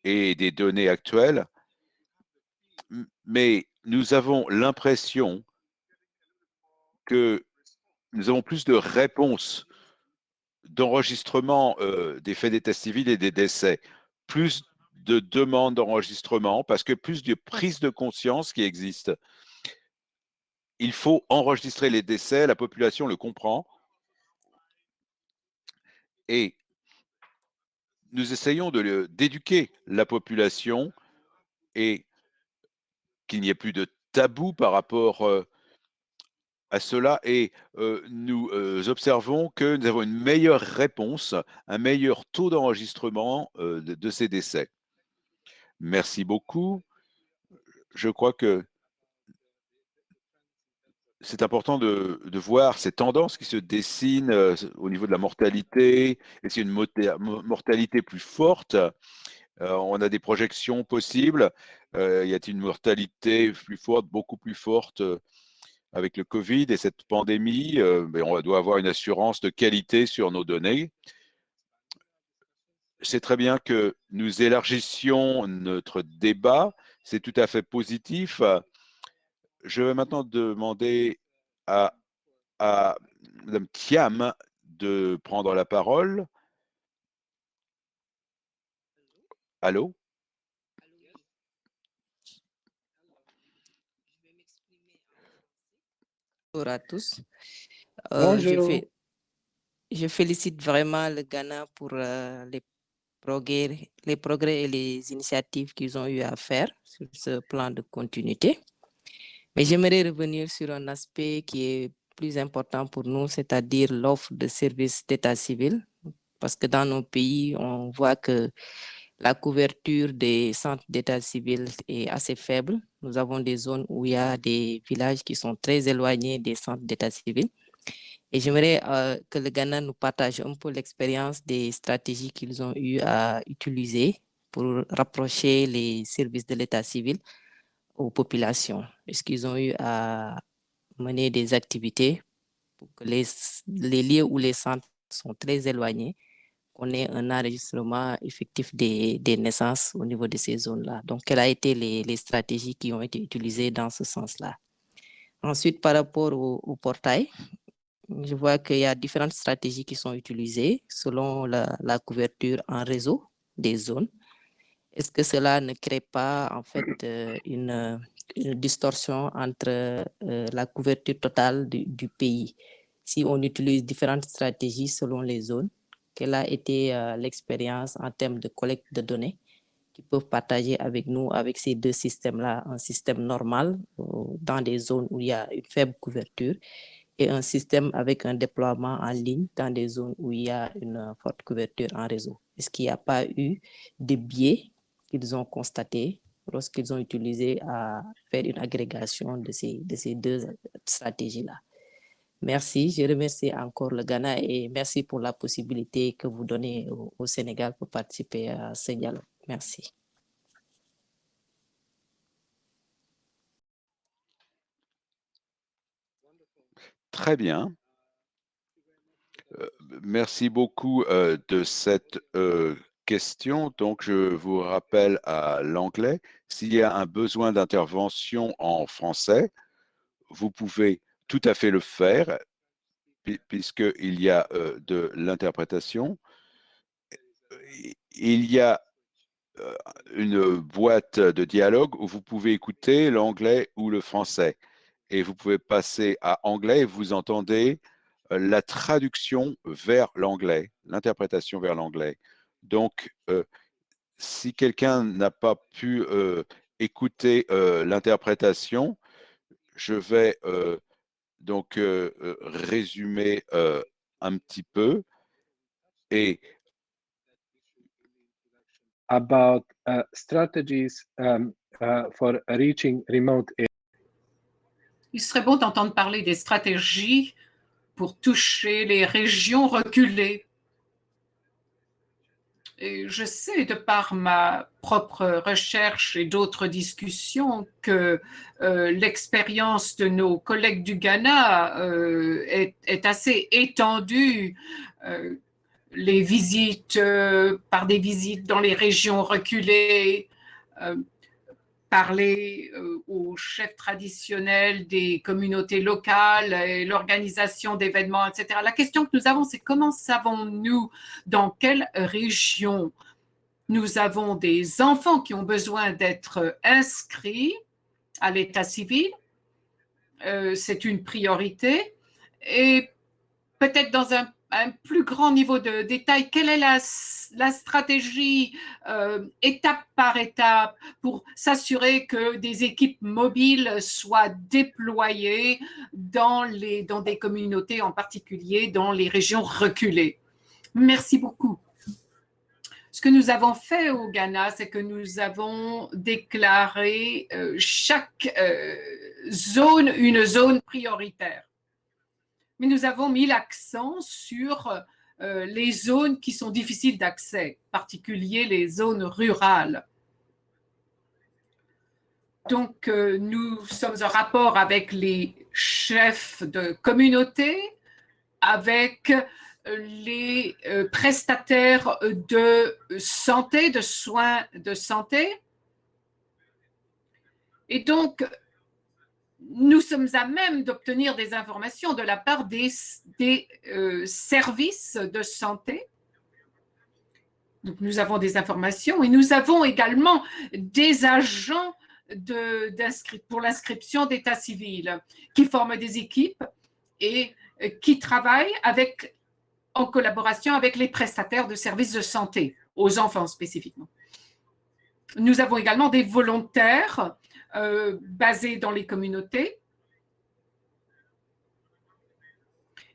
et des données actuelles, mais nous avons l'impression que nous avons plus de réponses d'enregistrement des faits d'état civil et des décès, plus de demandes d'enregistrement, parce que plus de prise de conscience qui existe. Il faut enregistrer les décès, la population le comprend, et nous essayons d'éduquer la population et qu'il n'y ait plus de tabou par rapport à cela, et nous observons que nous avons une meilleure réponse, un meilleur taux d'enregistrement de ces décès. Merci beaucoup. Je crois que c'est important de voir ces tendances qui se dessinent au niveau de la mortalité, et c'est une mortalité plus forte. On a des projections possibles. Y a-t-il une mortalité plus forte, beaucoup plus forte avec le Covid et cette pandémie? Mais on doit avoir une assurance de qualité sur nos données. C'est très bien que nous élargissions notre débat. C'est tout à fait positif. Je vais maintenant demander à Mme Thiam de prendre la parole. Allô? Bonjour à tous. Bonjour. Je félicite vraiment le Ghana pour les progrès et les initiatives qu'ils ont eu à faire sur ce plan de continuité. Mais j'aimerais revenir sur un aspect qui est plus important pour nous, c'est-à-dire l'offre de services d'état civil, parce que dans nos pays, on voit que la couverture des centres d'état civil est assez faible. Nous avons des zones où il y a des villages qui sont très éloignés des centres d'état civil. Et j'aimerais que le Ghana nous partage un peu l'expérience des stratégies qu'ils ont eu à utiliser pour rapprocher les services de l'état civil aux populations. Est-ce qu'ils ont eu à mener des activités pour que les lieux où les centres sont très éloignés, qu'on ait un enregistrement effectif des naissances au niveau de ces zones-là? Donc, quelles ont été les stratégies qui ont été utilisées dans ce sens-là? Ensuite, par rapport au portail, je vois qu'il y a différentes stratégies qui sont utilisées selon la couverture en réseau des zones. Est-ce que cela ne crée pas en fait une distorsion entre la couverture totale du pays? Si on utilise différentes stratégies selon les zones, quelle a été l'expérience en termes de collecte de données qu'ils peuvent partager avec nous, avec ces deux systèmes-là, un système normal dans des zones où il y a une faible couverture et un système avec un déploiement en ligne dans des zones où il y a une forte couverture en réseau? Est-ce qu'il n'y a pas eu de biais qu'ils ont constatés lorsqu'ils ont utilisé à faire une agrégation de ces deux stratégies-là? Merci, je remercie encore le Ghana et merci pour la possibilité que vous donnez au Sénégal pour participer à ce dialogue. Merci. Très bien. Merci beaucoup de cette question. Donc, je vous rappelle à l'anglais, s'il y a un besoin d'intervention en français, vous pouvez tout à fait le faire, puisqu'il y a de l'interprétation. Il y a une boîte de dialogue où vous pouvez écouter l'anglais ou le français. Et vous pouvez passer à anglais et vous entendez la traduction vers l'anglais, l'interprétation vers l'anglais. Donc, si quelqu'un n'a pas pu écouter l'interprétation, je vais donc résumer un petit peu. Et About strategies for reaching remote areas. Il serait bon d'entendre parler des stratégies pour toucher les régions reculées. Et je sais, de par ma propre recherche et d'autres discussions, que l'expérience de nos collègues du Ghana est assez étendue. les visites, par des visites dans les régions reculées, parler aux chefs traditionnels des communautés locales et l'organisation d'événements, etc. La question que nous avons, c'est comment savons-nous dans quelle région nous avons des enfants qui ont besoin d'être inscrits à l'état civil. C'est une priorité. Et peut-être dans un plus grand niveau de détail, quelle est la stratégie étape par étape pour s'assurer que des équipes mobiles soient déployées dans des communautés, en particulier dans les régions reculées. Merci beaucoup. Ce que nous avons fait au Ghana, c'est que nous avons déclaré chaque zone une zone prioritaire. Mais nous avons mis l'accent sur les zones qui sont difficiles d'accès, en particulier les zones rurales. Donc, nous sommes en rapport avec les chefs de communauté, avec les prestataires de santé, de soins de santé. Et donc, nous sommes à même d'obtenir des informations de la part des services de santé. Donc, nous avons des informations et nous avons également des agents pour l'inscription d'état civil qui forment des équipes et qui travaillent en collaboration avec les prestataires de services de santé, aux enfants spécifiquement. Nous avons également des volontaires basés dans les communautés.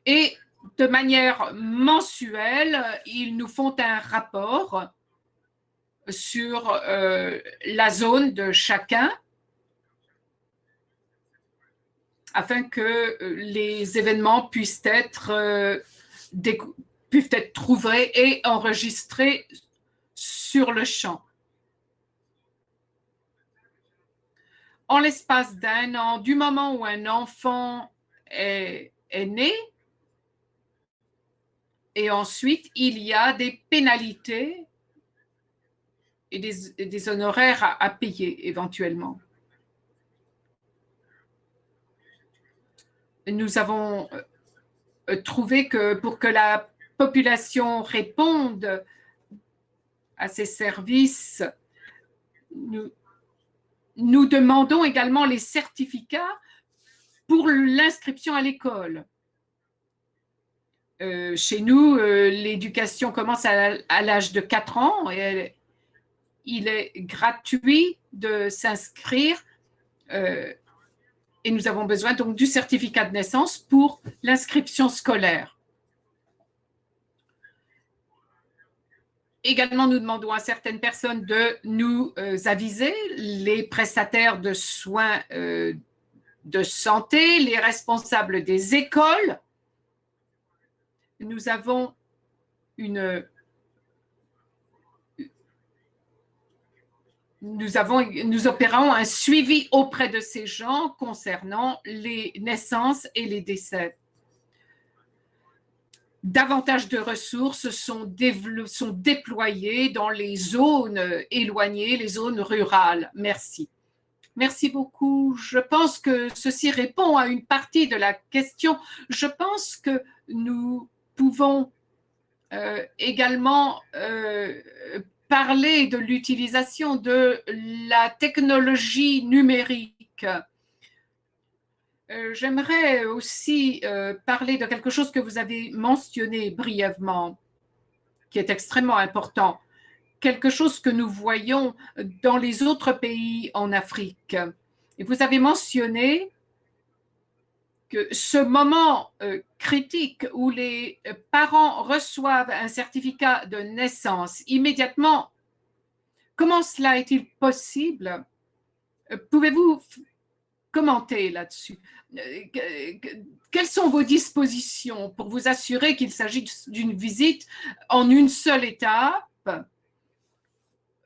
Et de manière mensuelle, ils nous font un rapport sur la zone de chacun afin que les événements puissent être trouvés et enregistrés sur le champ. En l'espace d'un an, du moment où un enfant est né, et ensuite, il y a des pénalités et des honoraires à payer éventuellement. Nous avons trouvé que pour que la population réponde à ces services, nous demandons également les certificats pour l'inscription à l'école. Chez nous, l'éducation commence à l'âge de 4 ans et il est gratuit de s'inscrire et nous avons besoin donc du certificat de naissance pour l'inscription scolaire. Également, nous demandons à certaines personnes de nous aviser, les prestataires de soins de santé, les responsables des écoles. Nous avons nous opérons un suivi auprès de ces gens concernant les naissances et les décès. Davantage de ressources sont déployées dans les zones éloignées, les zones rurales. Merci. Merci beaucoup. Je pense que ceci répond à une partie de la question. Je pense que nous pouvons également parler de l'utilisation de la technologie numérique. J'aimerais aussi parler de quelque chose que vous avez mentionné brièvement, qui est extrêmement important, quelque chose que nous voyons dans les autres pays en Afrique. Et vous avez mentionné que ce moment critique où les parents reçoivent un certificat de naissance immédiatement, comment cela est-il possible? Pouvez-vous commenter là-dessus? Quelles sont vos dispositions pour vous assurer qu'il s'agit d'une visite en une seule étape,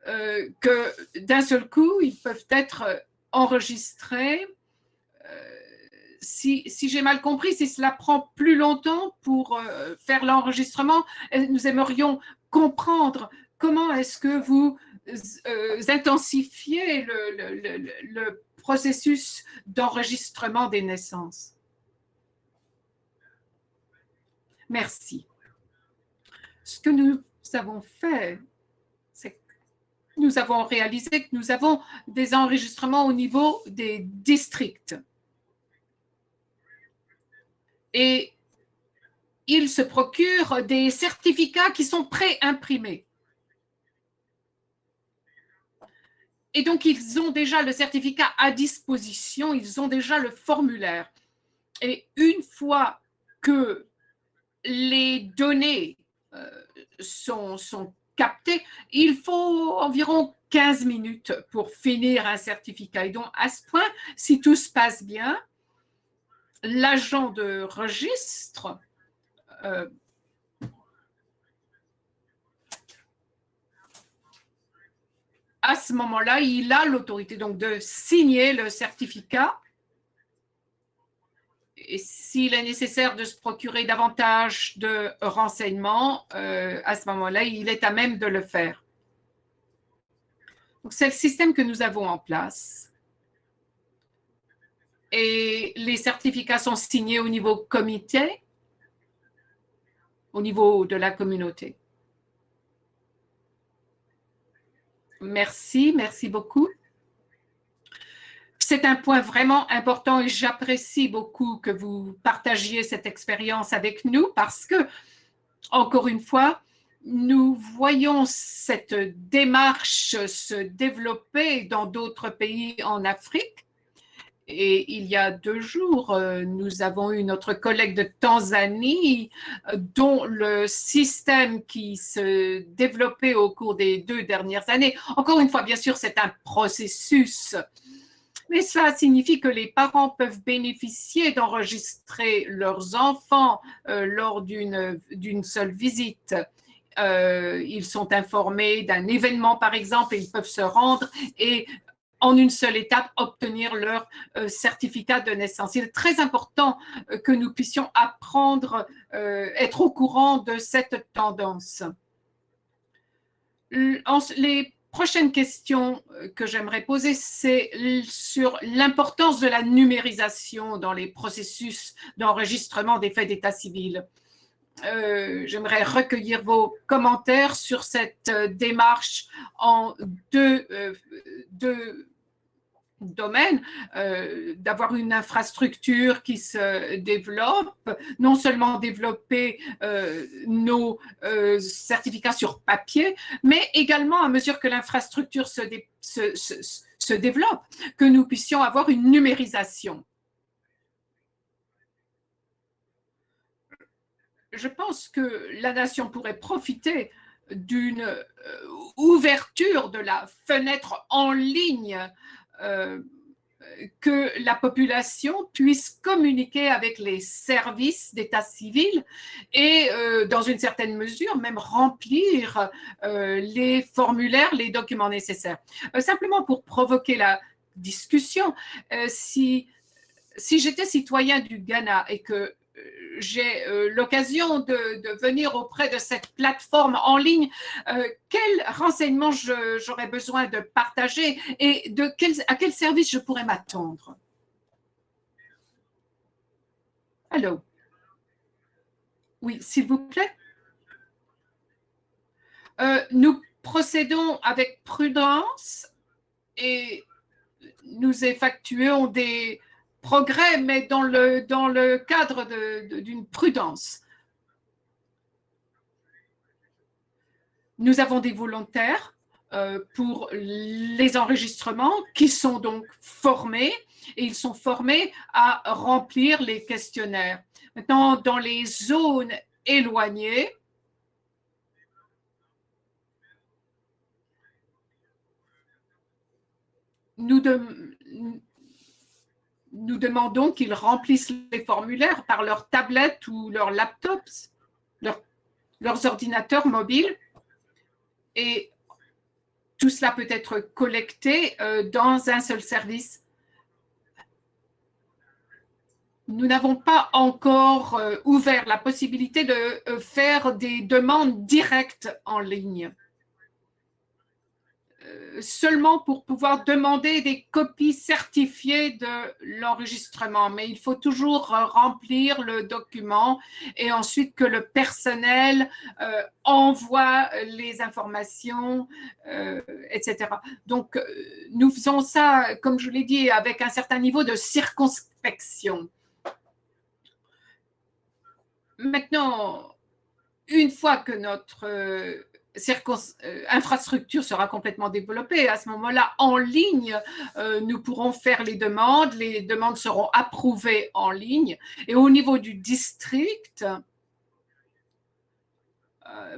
que d'un seul coup, ils peuvent être enregistrés si j'ai mal compris, si cela prend plus longtemps pour faire l'enregistrement, nous aimerions comprendre comment est-ce que vous intensifiez le processus d'enregistrement des naissances. Merci. Ce que nous avons fait, c'est que nous avons réalisé que nous avons des enregistrements au niveau des districts. Et ils se procurent des certificats qui sont pré-imprimés. Et donc, ils ont déjà le certificat à disposition, ils ont déjà le formulaire. Et une fois que les données sont captées, il faut environ 15 minutes pour finir un certificat. Et donc, à ce point, si tout se passe bien, l'agent de registre à ce moment-là, il a l'autorité donc de signer le certificat. Et s'il est nécessaire de se procurer davantage de renseignements, à ce moment-là, il est à même de le faire. Donc, c'est le système que nous avons en place. Et les certificats sont signés au niveau comité, au niveau de la communauté. Merci, merci beaucoup. C'est un point vraiment important et j'apprécie beaucoup que vous partagiez cette expérience avec nous parce que, encore une fois, nous voyons cette démarche se développer dans d'autres pays en Afrique. Et il y a 2 jours, nous avons eu notre collègue de Tanzanie dont le système qui se développait au cours des 2 dernières années. Encore une fois, bien sûr, c'est un processus, mais cela signifie que les parents peuvent bénéficier d'enregistrer leurs enfants lors d'une seule visite. Ils sont informés d'un événement, par exemple, et ils peuvent se rendre et en une seule étape, obtenir leur certificat de naissance. Il est très important que nous puissions apprendre, être au courant de cette tendance. Les prochaines questions que j'aimerais poser, c'est sur l'importance de la numérisation dans les processus d'enregistrement des faits d'état civil. J'aimerais recueillir vos commentaires sur cette démarche en deux domaines, d'avoir une infrastructure qui se développe, non seulement développer nos certificats sur papier, mais également à mesure que l'infrastructure se développe, que nous puissions avoir une numérisation. Je pense que la nation pourrait profiter d'une ouverture de la fenêtre en ligne, que la population puisse communiquer avec les services d'état civil et, dans une certaine mesure, même remplir les formulaires, les documents nécessaires. Simplement pour provoquer la discussion, si j'étais citoyen du Ghana et que j'ai l'occasion de venir auprès de cette plateforme en ligne, quels renseignements j'aurais besoin de partager et à quel service je pourrais m'attendre? Allô? Oui, s'il vous plaît. Nous procédons avec prudence et nous effectuons des progrès, mais dans le cadre d'une prudence. Nous avons des volontaires pour les enregistrements qui sont donc formés et ils sont formés à remplir les questionnaires. Maintenant, dans les zones éloignées, nous demandons qu'ils remplissent les formulaires par leur tablette ou leurs laptops, leurs ordinateurs mobiles. Et tout cela peut être collecté dans un seul service. nous n'avons pas encore ouvert la possibilité de faire des demandes directes en ligne. Seulement pour pouvoir demander des copies certifiées de l'enregistrement. Mais il faut toujours remplir le document et ensuite que le personnel envoie les informations, etc. Donc, nous faisons ça, comme je l'ai dit, avec un certain niveau de circonspection. Maintenant, une fois que notre infrastructure sera complètement développée, à ce moment-là, en ligne, nous pourrons faire les demandes seront approuvées en ligne. Et au niveau du district,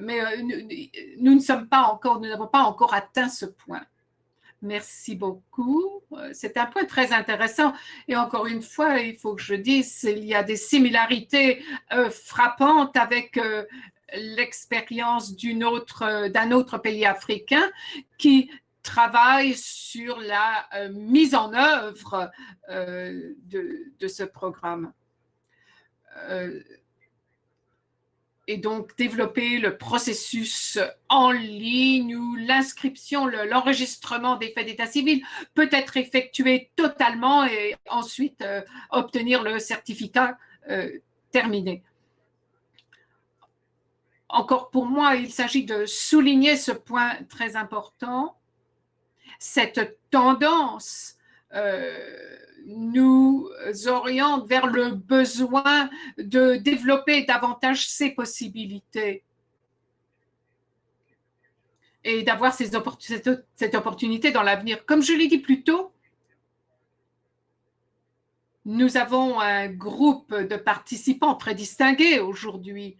mais nous n'avons pas encore atteint ce point. Merci beaucoup. C'est un point très intéressant. Et encore une fois, il faut que je dise qu'il y a des similarités frappantes avec l'expérience d'un autre pays africain qui travaille sur la mise en œuvre de ce programme. Et donc développer le processus en ligne où l'inscription, l'enregistrement des faits d'état civil peut être effectué totalement et ensuite obtenir le certificat terminé. Encore pour moi, il s'agit de souligner ce point très important. Cette tendance nous oriente vers le besoin de développer davantage ces possibilités et d'avoir cette opportunité dans l'avenir. Comme je l'ai dit plus tôt, nous avons un groupe de participants très distingués aujourd'hui.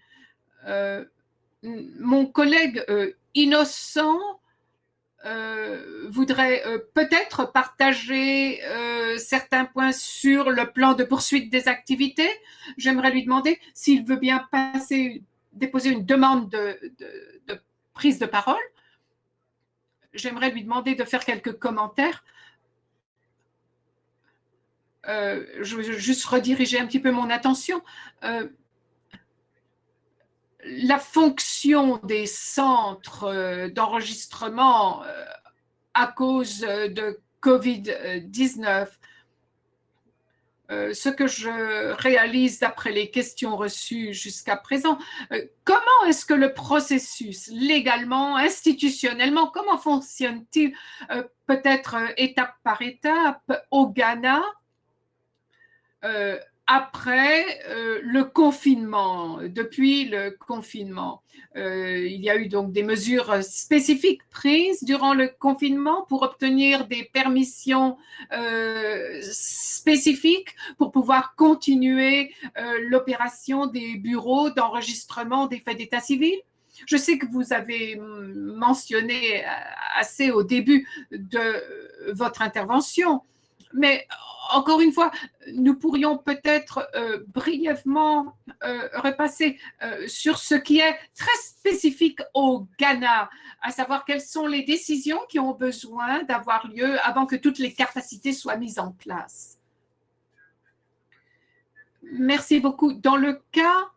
Mon collègue Innocent voudrait peut-être partager certains points sur le plan de poursuite des activités. J'aimerais lui demander s'il veut bien déposer une demande de prise de parole. J'aimerais lui demander de faire quelques commentaires. Je veux juste rediriger un petit peu mon attention. La fonction des centres d'enregistrement à cause de COVID-19, ce que je réalise d'après les questions reçues jusqu'à présent, comment est-ce que le processus, légalement, institutionnellement, comment fonctionne-t-il peut-être étape par étape au Ghana après le confinement, depuis le confinement, il y a eu donc des mesures spécifiques prises durant le confinement pour obtenir des permissions spécifiques pour pouvoir continuer l'opération des bureaux d'enregistrement des faits d'état civil. Je sais que vous avez mentionné assez au début de votre intervention, mais encore une fois, nous pourrions peut-être brièvement repasser sur ce qui est très spécifique au Ghana, à savoir quelles sont les décisions qui ont besoin d'avoir lieu avant que toutes les capacités soient mises en place. Merci beaucoup. Dans le cas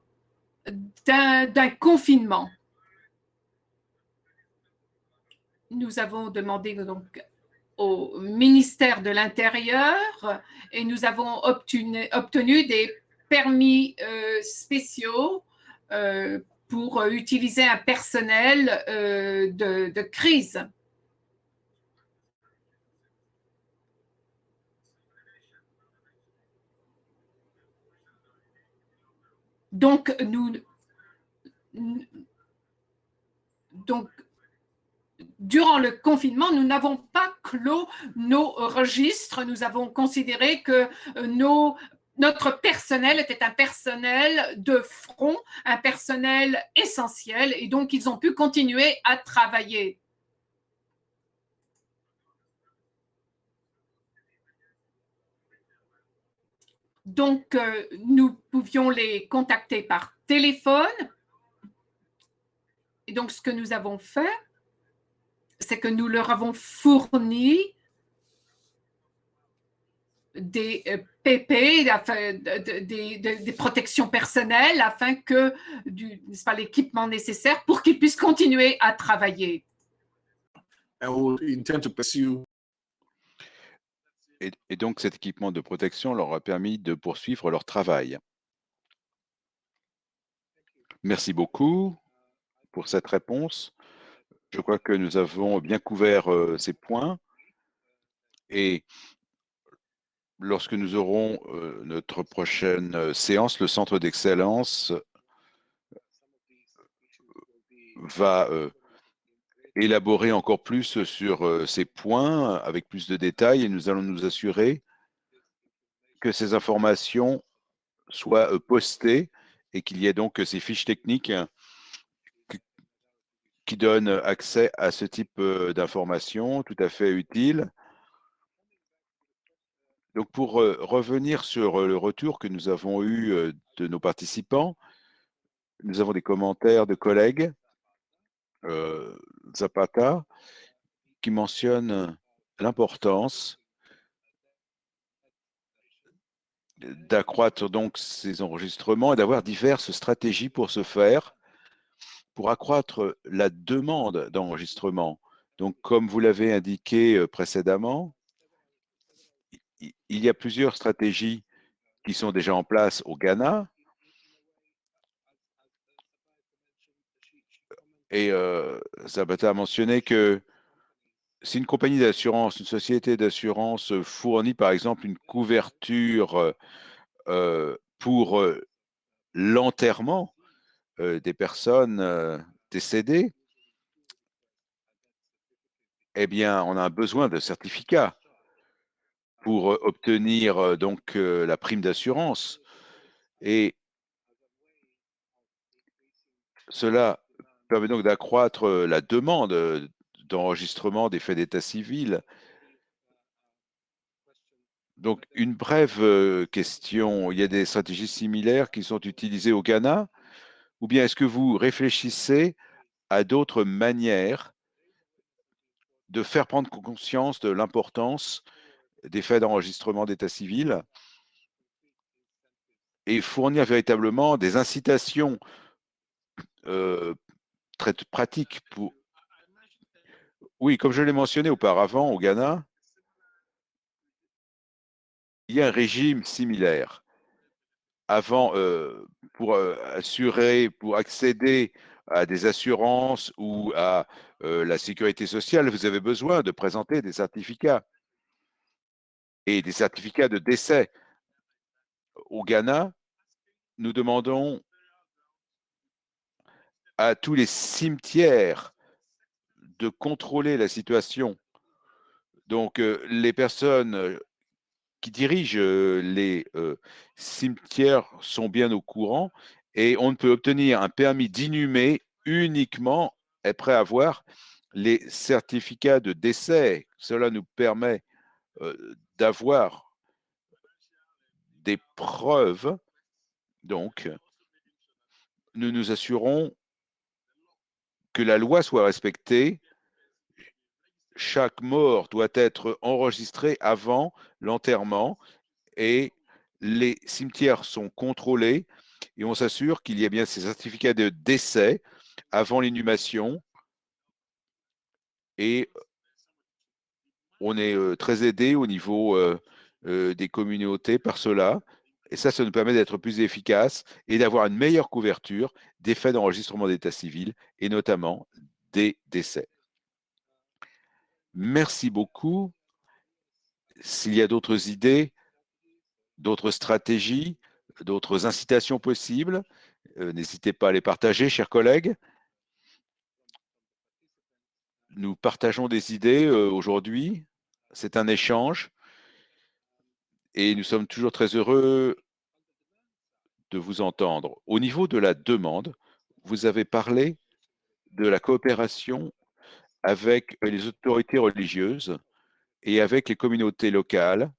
d'un confinement, nous avons demandé donc au ministère de l'Intérieur et nous avons obtenu des permis spéciaux pour utiliser un personnel de crise. Donc, durant le confinement, nous n'avons pas clos nos registres. Nous avons considéré que notre personnel était un personnel de front, un personnel essentiel, et donc ils ont pu continuer à travailler. Donc, nous pouvions les contacter par téléphone. Et donc, ce que nous avons fait, c'est que nous leur avons fourni des PP, des protections personnelles, afin que l'équipement nécessaire pour qu'ils puissent continuer à travailler. And we intend to pursue. Et donc, cet équipement de protection leur a permis de poursuivre leur travail. Merci beaucoup pour cette réponse. Je crois que nous avons bien couvert ces points. Et lorsque nous aurons notre prochaine séance, le Centre d'excellence va élaborer encore plus sur ces points avec plus de détails, et nous allons nous assurer que ces informations soient postées et qu'il y ait donc ces fiches techniques qui donnent accès à ce type d'informations tout à fait utiles. Donc, pour revenir sur le retour que nous avons eu de nos participants, nous avons des commentaires de collègues, Zapata, qui mentionnent l'importance d'accroître donc ces enregistrements et d'avoir diverses stratégies pour ce faire, pour accroître la demande d'enregistrement. Donc, comme vous l'avez indiqué précédemment, il y a plusieurs stratégies qui sont déjà en place au Ghana. Et Zapata a mentionné que si une compagnie d'assurance, une société d'assurance fournit par exemple une couverture pour l'enterrement des personnes décédées, eh bien, on a besoin de certificats pour obtenir donc la prime d'assurance. Et cela permet donc d'accroître la demande d'enregistrement des faits d'état civil. Donc, une brève question. Il y a des stratégies similaires qui sont utilisées au Ghana? Ou bien est-ce que vous réfléchissez à d'autres manières de faire prendre conscience de l'importance des faits d'enregistrement d'état civil et fournir véritablement des incitations très pratiques pour... Oui, comme je l'ai mentionné auparavant, au Ghana, il y a un régime similaire. Avant, pour assurer, pour accéder à des assurances ou à la sécurité sociale, vous avez besoin de présenter des certificats et des certificats de décès. Au Ghana, nous demandons à tous les cimetières de contrôler la situation. Donc, les personnes qui dirigent les cimetières sont bien au courant et on ne peut obtenir un permis d'inhumer uniquement après avoir les certificats de décès. Cela nous permet d'avoir des preuves. Donc, nous nous assurons que la loi soit respectée. Chaque mort doit être enregistrée avant l'enterrement et les cimetières sont contrôlés et on s'assure qu'il y a bien ces certificats de décès avant l'inhumation et on est très aidé au niveau des communautés par cela. Et ça nous permet d'être plus efficace et d'avoir une meilleure couverture des faits d'enregistrement d'état civil et notamment des décès. Merci beaucoup. S'il y a d'autres idées, d'autres stratégies, d'autres incitations possibles, n'hésitez pas à les partager, chers collègues. Nous partageons des idées aujourd'hui. C'est un échange et nous sommes toujours très heureux de vous entendre. Au niveau de la demande, vous avez parlé de la coopération avec les autorités religieuses et avec les communautés locales,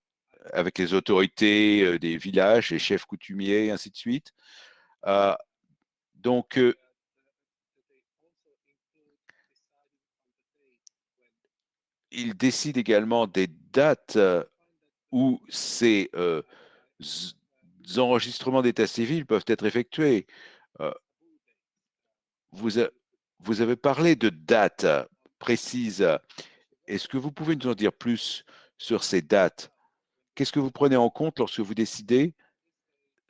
avec les autorités des villages, les chefs coutumiers, et ainsi de suite. Donc, ils décident également des dates où ces enregistrements d'état civil peuvent être effectués. Vous avez parlé de dates précises. Est-ce que vous pouvez nous en dire plus sur ces dates? Qu'est-ce que vous prenez en compte lorsque vous décidez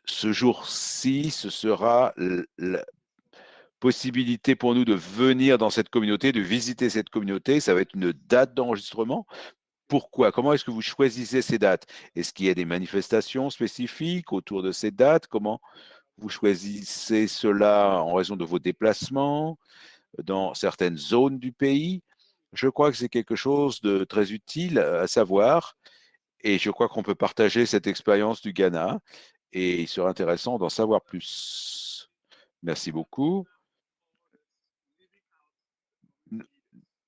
ce jour-ci, ce sera la possibilité pour nous de venir dans cette communauté, de visiter cette communauté? Ça va être une date d'enregistrement. Pourquoi? Comment est-ce que vous choisissez ces dates? Est-ce qu'il y a des manifestations spécifiques autour de ces dates? Comment vous choisissez cela en raison de vos déplacements dans certaines zones du pays? Je crois que c'est quelque chose de très utile à savoir et je crois qu'on peut partager cette expérience du Ghana et il serait intéressant d'en savoir plus. Merci beaucoup.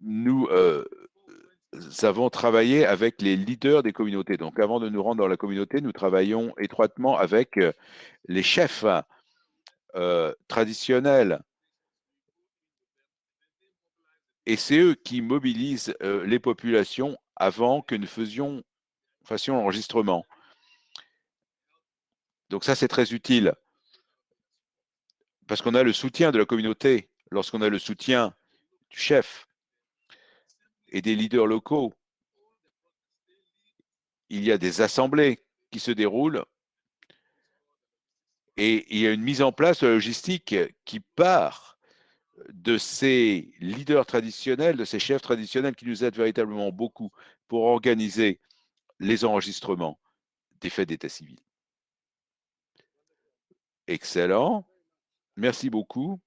Nous avons travaillé avec les leaders des communautés. Donc, avant de nous rendre dans la communauté, nous travaillons étroitement avec les chefs traditionnels. Et c'est eux qui mobilisent les populations avant que nous fassions l'enregistrement. Donc ça, c'est très utile parce qu'on a le soutien de la communauté. Lorsqu'on a le soutien du chef et des leaders locaux, il y a des assemblées qui se déroulent et il y a une mise en place de la logistique qui part de ces leaders traditionnels, de ces chefs traditionnels qui nous aident véritablement beaucoup pour organiser les enregistrements des faits d'état civil. Excellent. Merci beaucoup.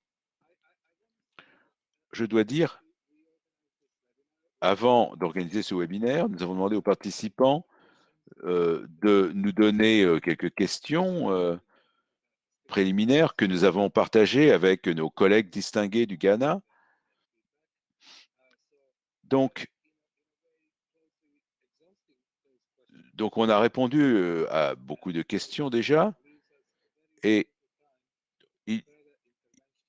Je dois dire, avant d'organiser ce webinaire, nous avons demandé aux participants de nous donner quelques questions préliminaires que nous avons partagées avec nos collègues distingués du Ghana. Donc on a répondu à beaucoup de questions déjà et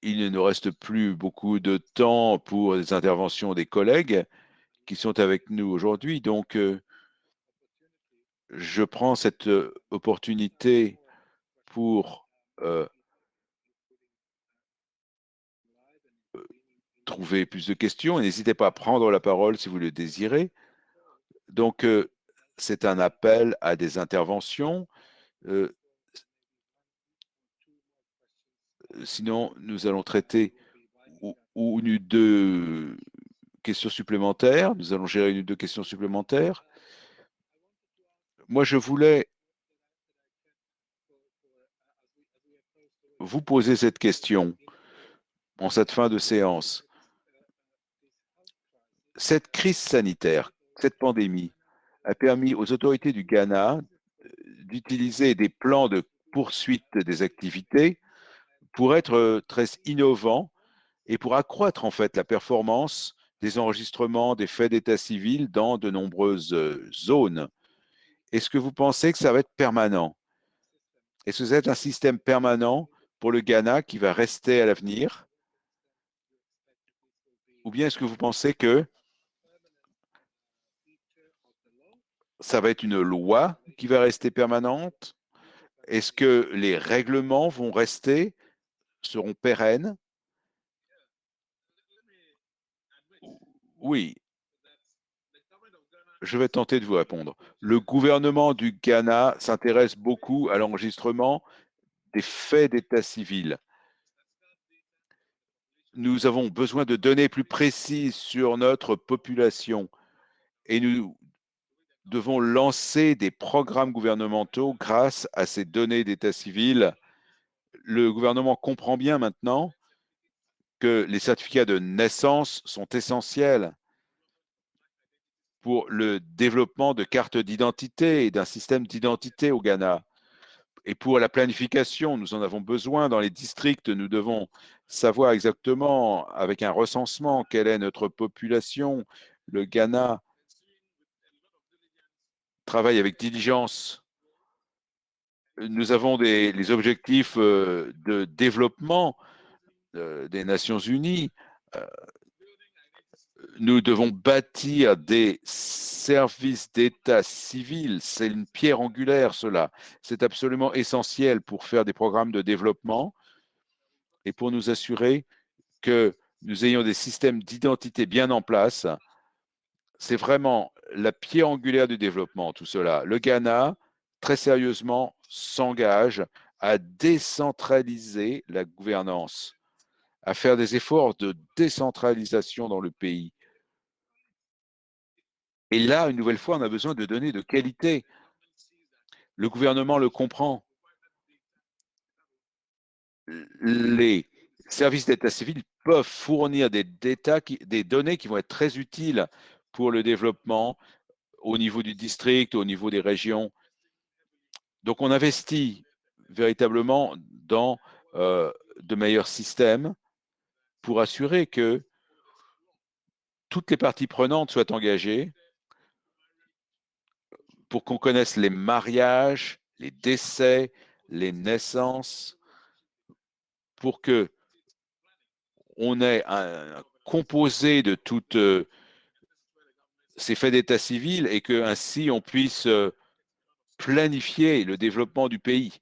il ne nous reste plus beaucoup de temps pour les interventions des collègues qui sont avec nous aujourd'hui. Donc, je prends cette opportunité pour trouver plus de questions. N'hésitez pas à prendre la parole si vous le désirez. Donc, c'est un appel à des interventions. Sinon, nous allons traiter une ou deux questions supplémentaires. Nous allons gérer une ou deux questions supplémentaires. Moi, je voulais vous poser cette question en cette fin de séance. Cette crise sanitaire, cette pandémie, a permis aux autorités du Ghana d'utiliser des plans de poursuite des activités pour être très innovants et pour accroître en fait la performance des enregistrements des faits d'état civil dans de nombreuses zones. Est-ce que vous pensez que ça va être permanent? Est-ce que c'est un système permanent pour le Ghana qui va rester à l'avenir? Ou bien est-ce que vous pensez que ça va être une loi qui va rester permanente? Est-ce que les règlements vont rester, seront pérennes? Oui, je vais tenter de vous répondre. Le gouvernement du Ghana s'intéresse beaucoup à l'enregistrement des faits d'état civil. Nous avons besoin de données plus précises sur notre population et nous devons lancer des programmes gouvernementaux grâce à ces données d'état civil. Le gouvernement comprend bien maintenant que les certificats de naissance sont essentiels pour le développement de cartes d'identité et d'un système d'identité au Ghana. Et pour la planification, nous en avons besoin dans les districts. Nous devons savoir exactement, avec un recensement, quelle est notre population. Le Ghana travaille avec diligence. Nous avons les objectifs de développement des Nations Unies. nous devons bâtir des services d'état civil. C'est une pierre angulaire, cela. C'est absolument essentiel pour faire des programmes de développement et pour nous assurer que nous ayons des systèmes d'identité bien en place. C'est vraiment la pierre angulaire du développement, tout cela. Le Ghana, très sérieusement, s'engage à décentraliser la gouvernance, à faire des efforts de décentralisation dans le pays. Et là, une nouvelle fois, on a besoin de données de qualité. Le gouvernement le comprend. Les services d'état civil peuvent fournir des données qui vont être très utiles pour le développement au niveau du district, au niveau des régions. Donc, on investit véritablement dans de meilleurs systèmes pour assurer que toutes les parties prenantes soient engagées, pour qu'on connaisse les mariages, les décès, les naissances, pour que on ait un composé de toutes ces faits d'état civil et que ainsi on puisse planifier le développement du pays.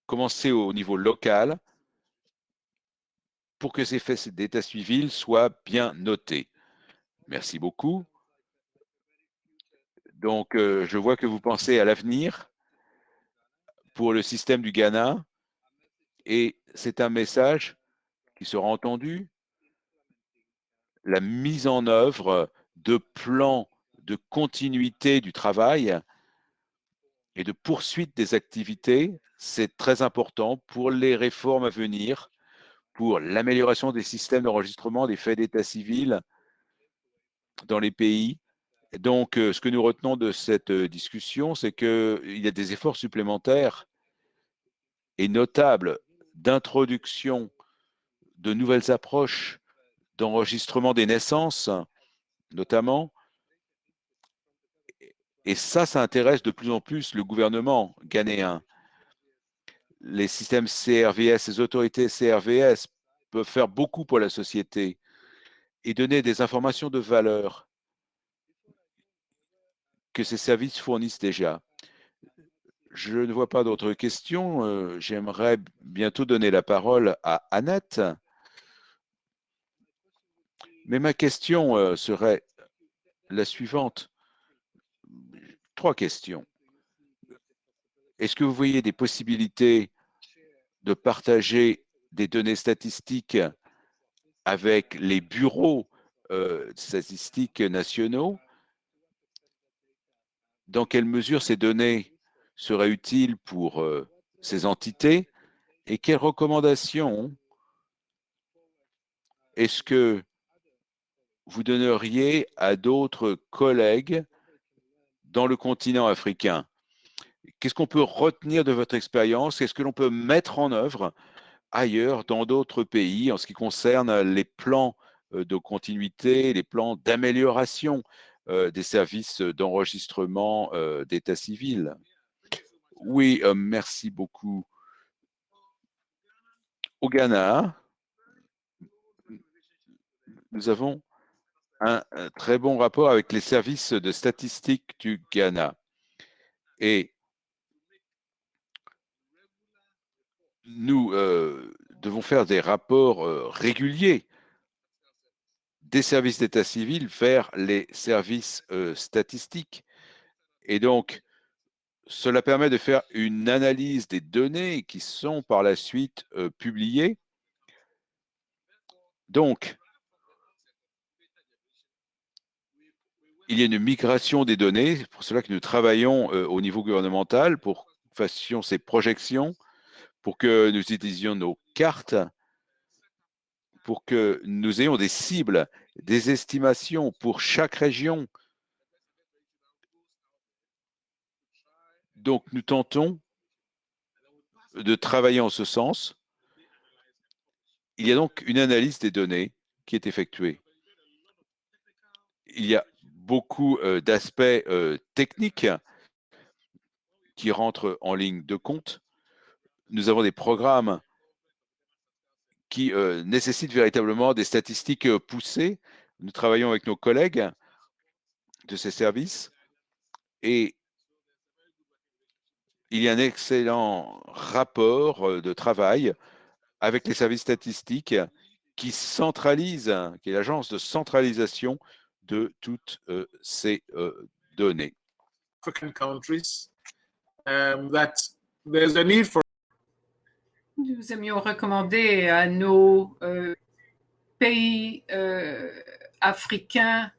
Commencer au niveau local pour que ces faits d'état civil soient bien notés. Merci beaucoup. Donc, je vois que vous pensez à l'avenir pour le système du Ghana et c'est un message qui sera entendu. La mise en œuvre de plans de continuité du travail et de poursuite des activités, c'est très important pour les réformes à venir, pour l'amélioration des systèmes d'enregistrement des faits d'état civil dans les pays. Donc, ce que nous retenons de cette discussion, c'est qu'il y a des efforts supplémentaires et notables d'introduction de nouvelles approches d'enregistrement des naissances, notamment. Et ça intéresse de plus en plus le gouvernement ghanéen. Les systèmes CRVS, les autorités CRVS peuvent faire beaucoup pour la société et donner des informations de valeur que ces services fournissent déjà. Je ne vois pas d'autres questions. J'aimerais bientôt donner la parole à Annette. Mais ma question serait la suivante. 3 questions. Est-ce que vous voyez des possibilités de partager des données statistiques avec les bureaux statistiques nationaux? Dans quelle mesure ces données seraient utiles pour ces entités et quelles recommandations est-ce que vous donneriez à d'autres collègues dans le continent africain? Qu'est-ce qu'on peut retenir de votre expérience? Qu'est-ce que l'on peut mettre en œuvre ailleurs, dans d'autres pays, en ce qui concerne les plans de continuité, les plans d'amélioration des services d'enregistrement d'état civil? Oui, merci beaucoup. Au Ghana, nous avons un très bon rapport avec les services de statistique du Ghana. Et nous devons faire des rapports réguliers des services d'état civil vers les services statistiques. Et donc, cela permet de faire une analyse des données qui sont par la suite publiées. Donc, il y a une migration des données, c'est pour cela que nous travaillons au niveau gouvernemental pour que nous fassions ces projections, pour que nous utilisions nos cartes, pour que nous ayons des cibles, des estimations pour chaque région. Donc, nous tentons de travailler en ce sens. Il y a donc une analyse des données qui est effectuée. Il y a beaucoup d'aspects techniques qui rentrent en ligne de compte. Nous avons des programmes qui nécessitent véritablement des statistiques poussées. Nous travaillons avec nos collègues de ces services et il y a un excellent rapport de travail avec les services statistiques qui centralise, qui est l'agence de centralisation de toutes ces données. African countries, that there's a need for. Nous aimions recommander à nos pays africains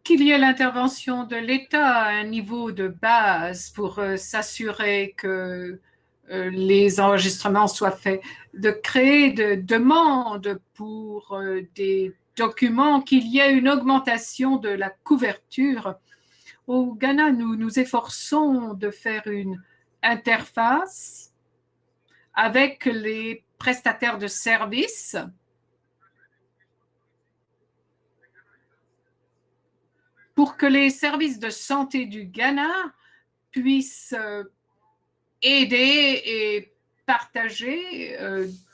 qu'il y ait l'intervention de l'État à un niveau de base pour s'assurer que les enregistrements soient faits, de créer de demandes pour des documents, qu'il y ait une augmentation de la couverture. Au Ghana, nous nous efforçons de faire une interface avec les prestataires de services pour que les services de santé du Ghana puissent aider et partager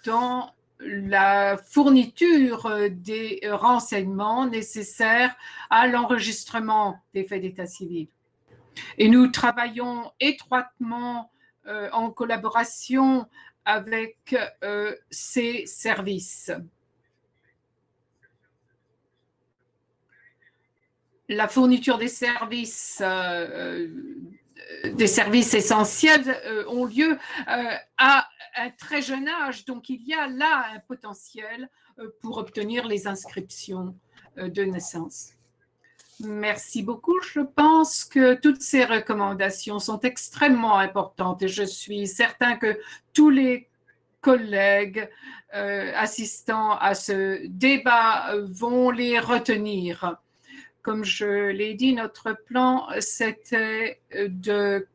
dans la fourniture des renseignements nécessaires à l'enregistrement des faits d'état civil. Et nous travaillons étroitement en collaboration avec ces services. La fourniture des services essentiels ont lieu à un très jeune âge. Donc, il y a là un potentiel pour obtenir les inscriptions de naissance. Merci beaucoup. Je pense que toutes ces recommandations sont extrêmement importantes et je suis certain que tous les collègues assistant à ce débat vont les retenir. Comme je l'ai dit, notre plan, c'était de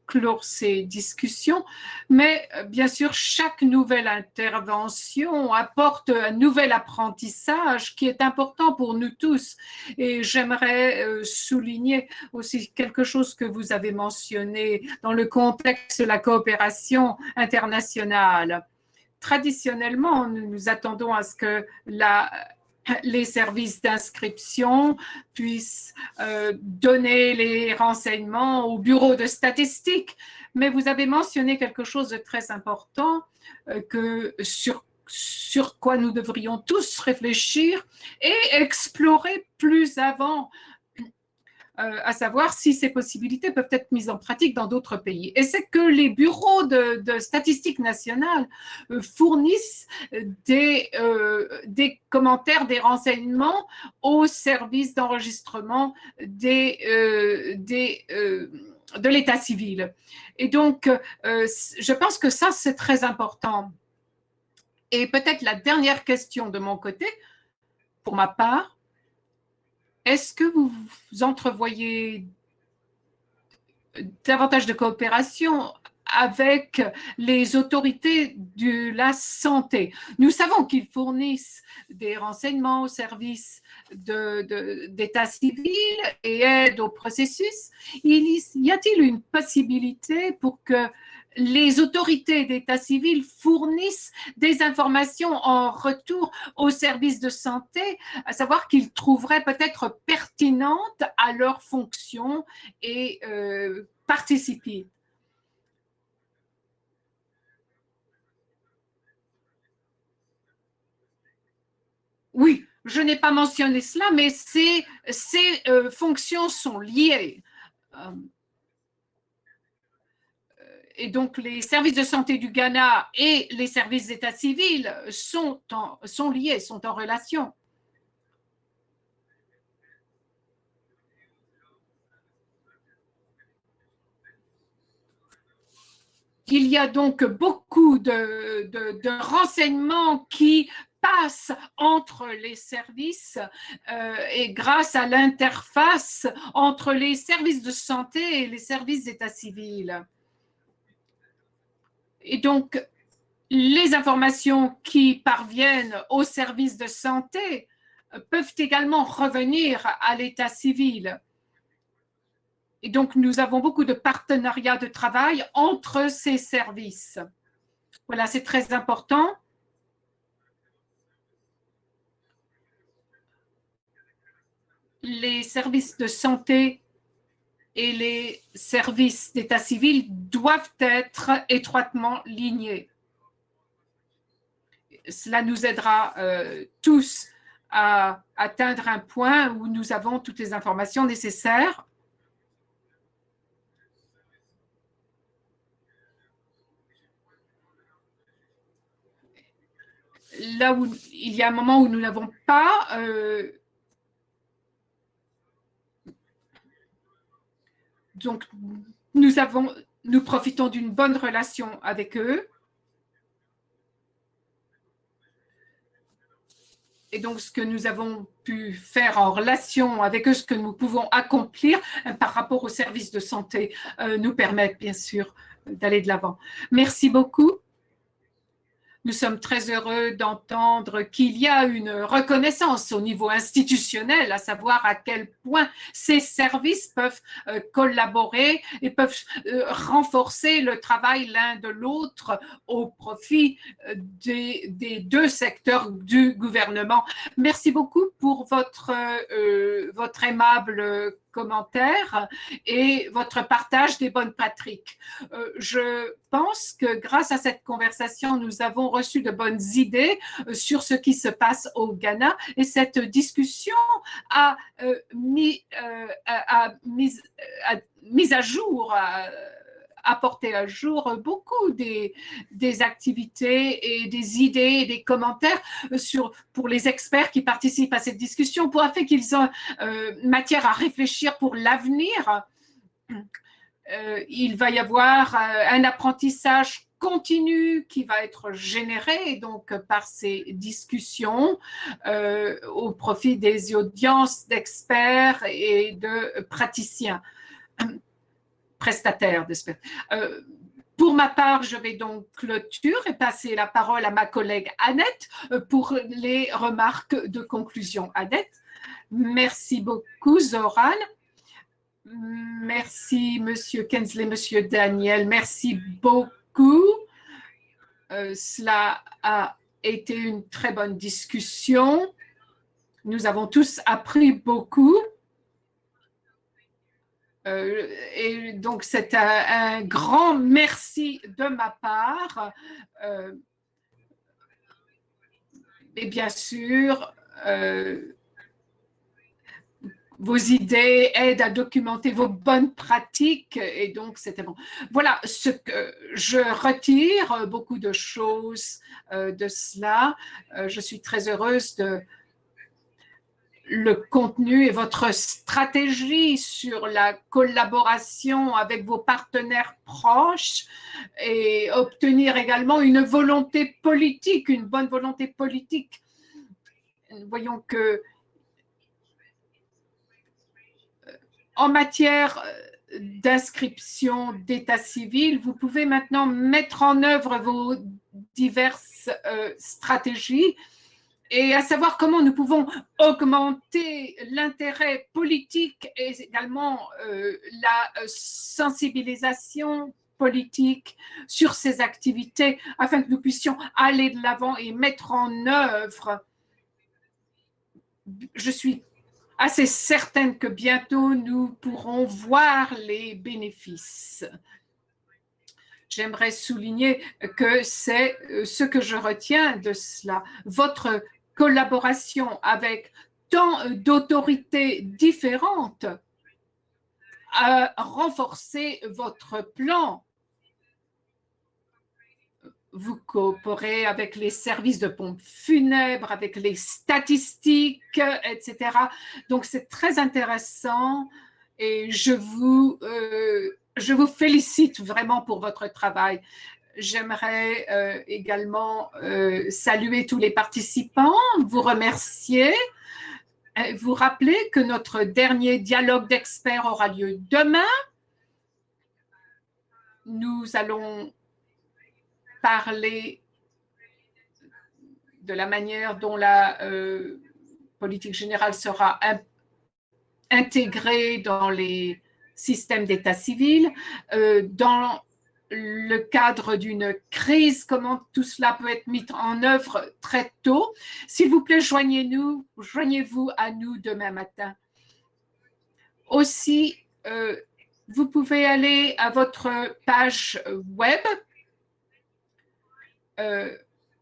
clore ces discussions, mais bien sûr, chaque nouvelle intervention apporte un nouvel apprentissage qui est important pour nous tous. Et j'aimerais souligner aussi quelque chose que vous avez mentionné dans le contexte de la coopération internationale. Traditionnellement, nous nous attendons à ce que les services d'inscription puissent donner les renseignements au bureau de statistiques. Mais vous avez mentionné quelque chose de très important sur quoi nous devrions tous réfléchir et explorer plus avant, à savoir si ces possibilités peuvent être mises en pratique dans d'autres pays. Et c'est que les bureaux de statistiques nationales fournissent des commentaires, des renseignements aux services d'enregistrement de l'état civil. Et donc, je pense que ça, c'est très important. Et peut-être la dernière question de mon côté, pour ma part, est-ce que vous entrevoyez davantage de coopération avec les autorités de la santé? Nous savons qu'ils fournissent des renseignements aux services d'état civil et aident au processus. Y a-t-il une possibilité pour que les autorités d'état civil fournissent des informations en retour aux services de santé, à savoir qu'ils trouveraient peut-être pertinentes à leur fonction et participer? Oui, je n'ai pas mentionné cela, mais ces fonctions sont liées. Et donc, les services de santé du Ghana et les services d'état civil sont liés, sont en relation. Il y a donc beaucoup de renseignements qui passent entre les services et grâce à l'interface entre les services de santé et les services d'état civil. Et donc, les informations qui parviennent aux services de santé peuvent également revenir à l'état civil. Et donc, nous avons beaucoup de partenariats de travail entre ces services. Voilà, c'est très important. Les services de santé et les services d'état civil doivent être étroitement liés. Cela nous aidera tous à atteindre un point où nous avons toutes les informations nécessaires. Là où il y a un moment où nous n'avons pas donc nous profitons d'une bonne relation avec eux. Et donc, ce que nous avons pu faire en relation avec eux, ce que nous pouvons accomplir par rapport aux services de santé, nous permettent bien sûr d'aller de l'avant. Merci beaucoup. Nous sommes très heureux d'entendre qu'il y a une reconnaissance au niveau institutionnel, à savoir à quel point ces services peuvent collaborer et peuvent renforcer le travail l'un de l'autre au profit des deux secteurs du gouvernement. Merci beaucoup pour votre aimable commentaire et votre partage des bonnes pratiques. Je pense que grâce à cette conversation, nous avons reçu de bonnes idées sur ce qui se passe au Ghana et cette discussion a mis à jour, apporter à jour beaucoup des activités et des idées et des commentaires pour les experts qui participent à cette discussion pour afin qu'ils aient matière à réfléchir pour l'avenir. Il va y avoir un apprentissage continu qui va être généré donc par ces discussions au profit des audiences d'experts et de praticiens, prestataires d'experts. Pour ma part, je vais donc clôturer et passer la parole à ma collègue Annette pour les remarques de conclusion. Annette, merci beaucoup, Zoran. Merci, Monsieur Kensley, Monsieur Daniel. Merci beaucoup. Cela a été une très bonne discussion. Nous avons tous appris beaucoup. Et donc, c'est un grand merci de ma part. Et bien sûr, vos idées aident à documenter vos bonnes pratiques et donc c'était bon. Voilà ce que je retire, beaucoup de choses de cela. Je suis très heureuse de le contenu et votre stratégie sur la collaboration avec vos partenaires proches et obtenir également une volonté politique, une bonne volonté politique. Voyons que en matière d'inscription d'état civil, vous pouvez maintenant mettre en œuvre vos diverses stratégies et à savoir comment nous pouvons augmenter l'intérêt politique et également la sensibilisation politique sur ces activités afin que nous puissions aller de l'avant et mettre en œuvre. Je suis assez certaine que bientôt nous pourrons voir les bénéfices. J'aimerais souligner que c'est ce que je retiens de cela. Votre collaboration avec tant d'autorités différentes a renforcé votre plan. Vous coopérez avec les services de pompes funèbres, avec les statistiques, etc. Donc, c'est très intéressant et je vous félicite vraiment pour votre travail. J'aimerais également saluer tous les participants, vous remercier, vous rappeler que notre dernier dialogue d'experts aura lieu demain. Nous allons parler de la manière dont la politique générale sera intégrée dans les système d'état civil, dans le cadre d'une crise, comment tout cela peut être mis en œuvre très tôt. S'il vous plaît, joignez-vous à nous demain matin. Aussi, vous pouvez aller à votre page web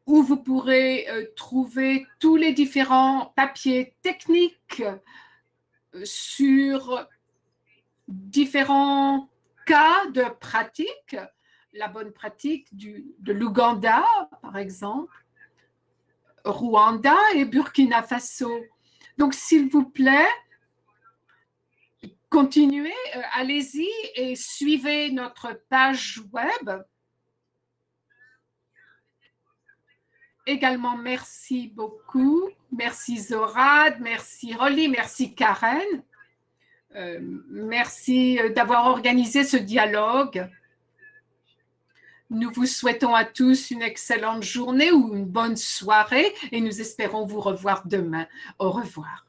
où vous pourrez trouver tous les différents papiers techniques sur différents cas de pratique, la bonne pratique de l'Ouganda, par exemple, Rwanda et Burkina Faso. Donc, s'il vous plaît, continuez, allez-y et suivez notre page web. Également, merci beaucoup. Merci Zorad, merci Rolly, merci Karen. Merci d'avoir organisé ce dialogue. Nous vous souhaitons à tous une excellente journée ou une bonne soirée et nous espérons vous revoir demain. Au revoir.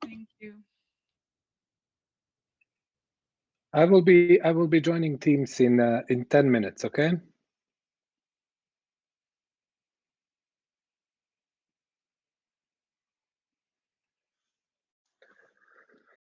Thank you. I will be joining Teams in 10 minutes, okay?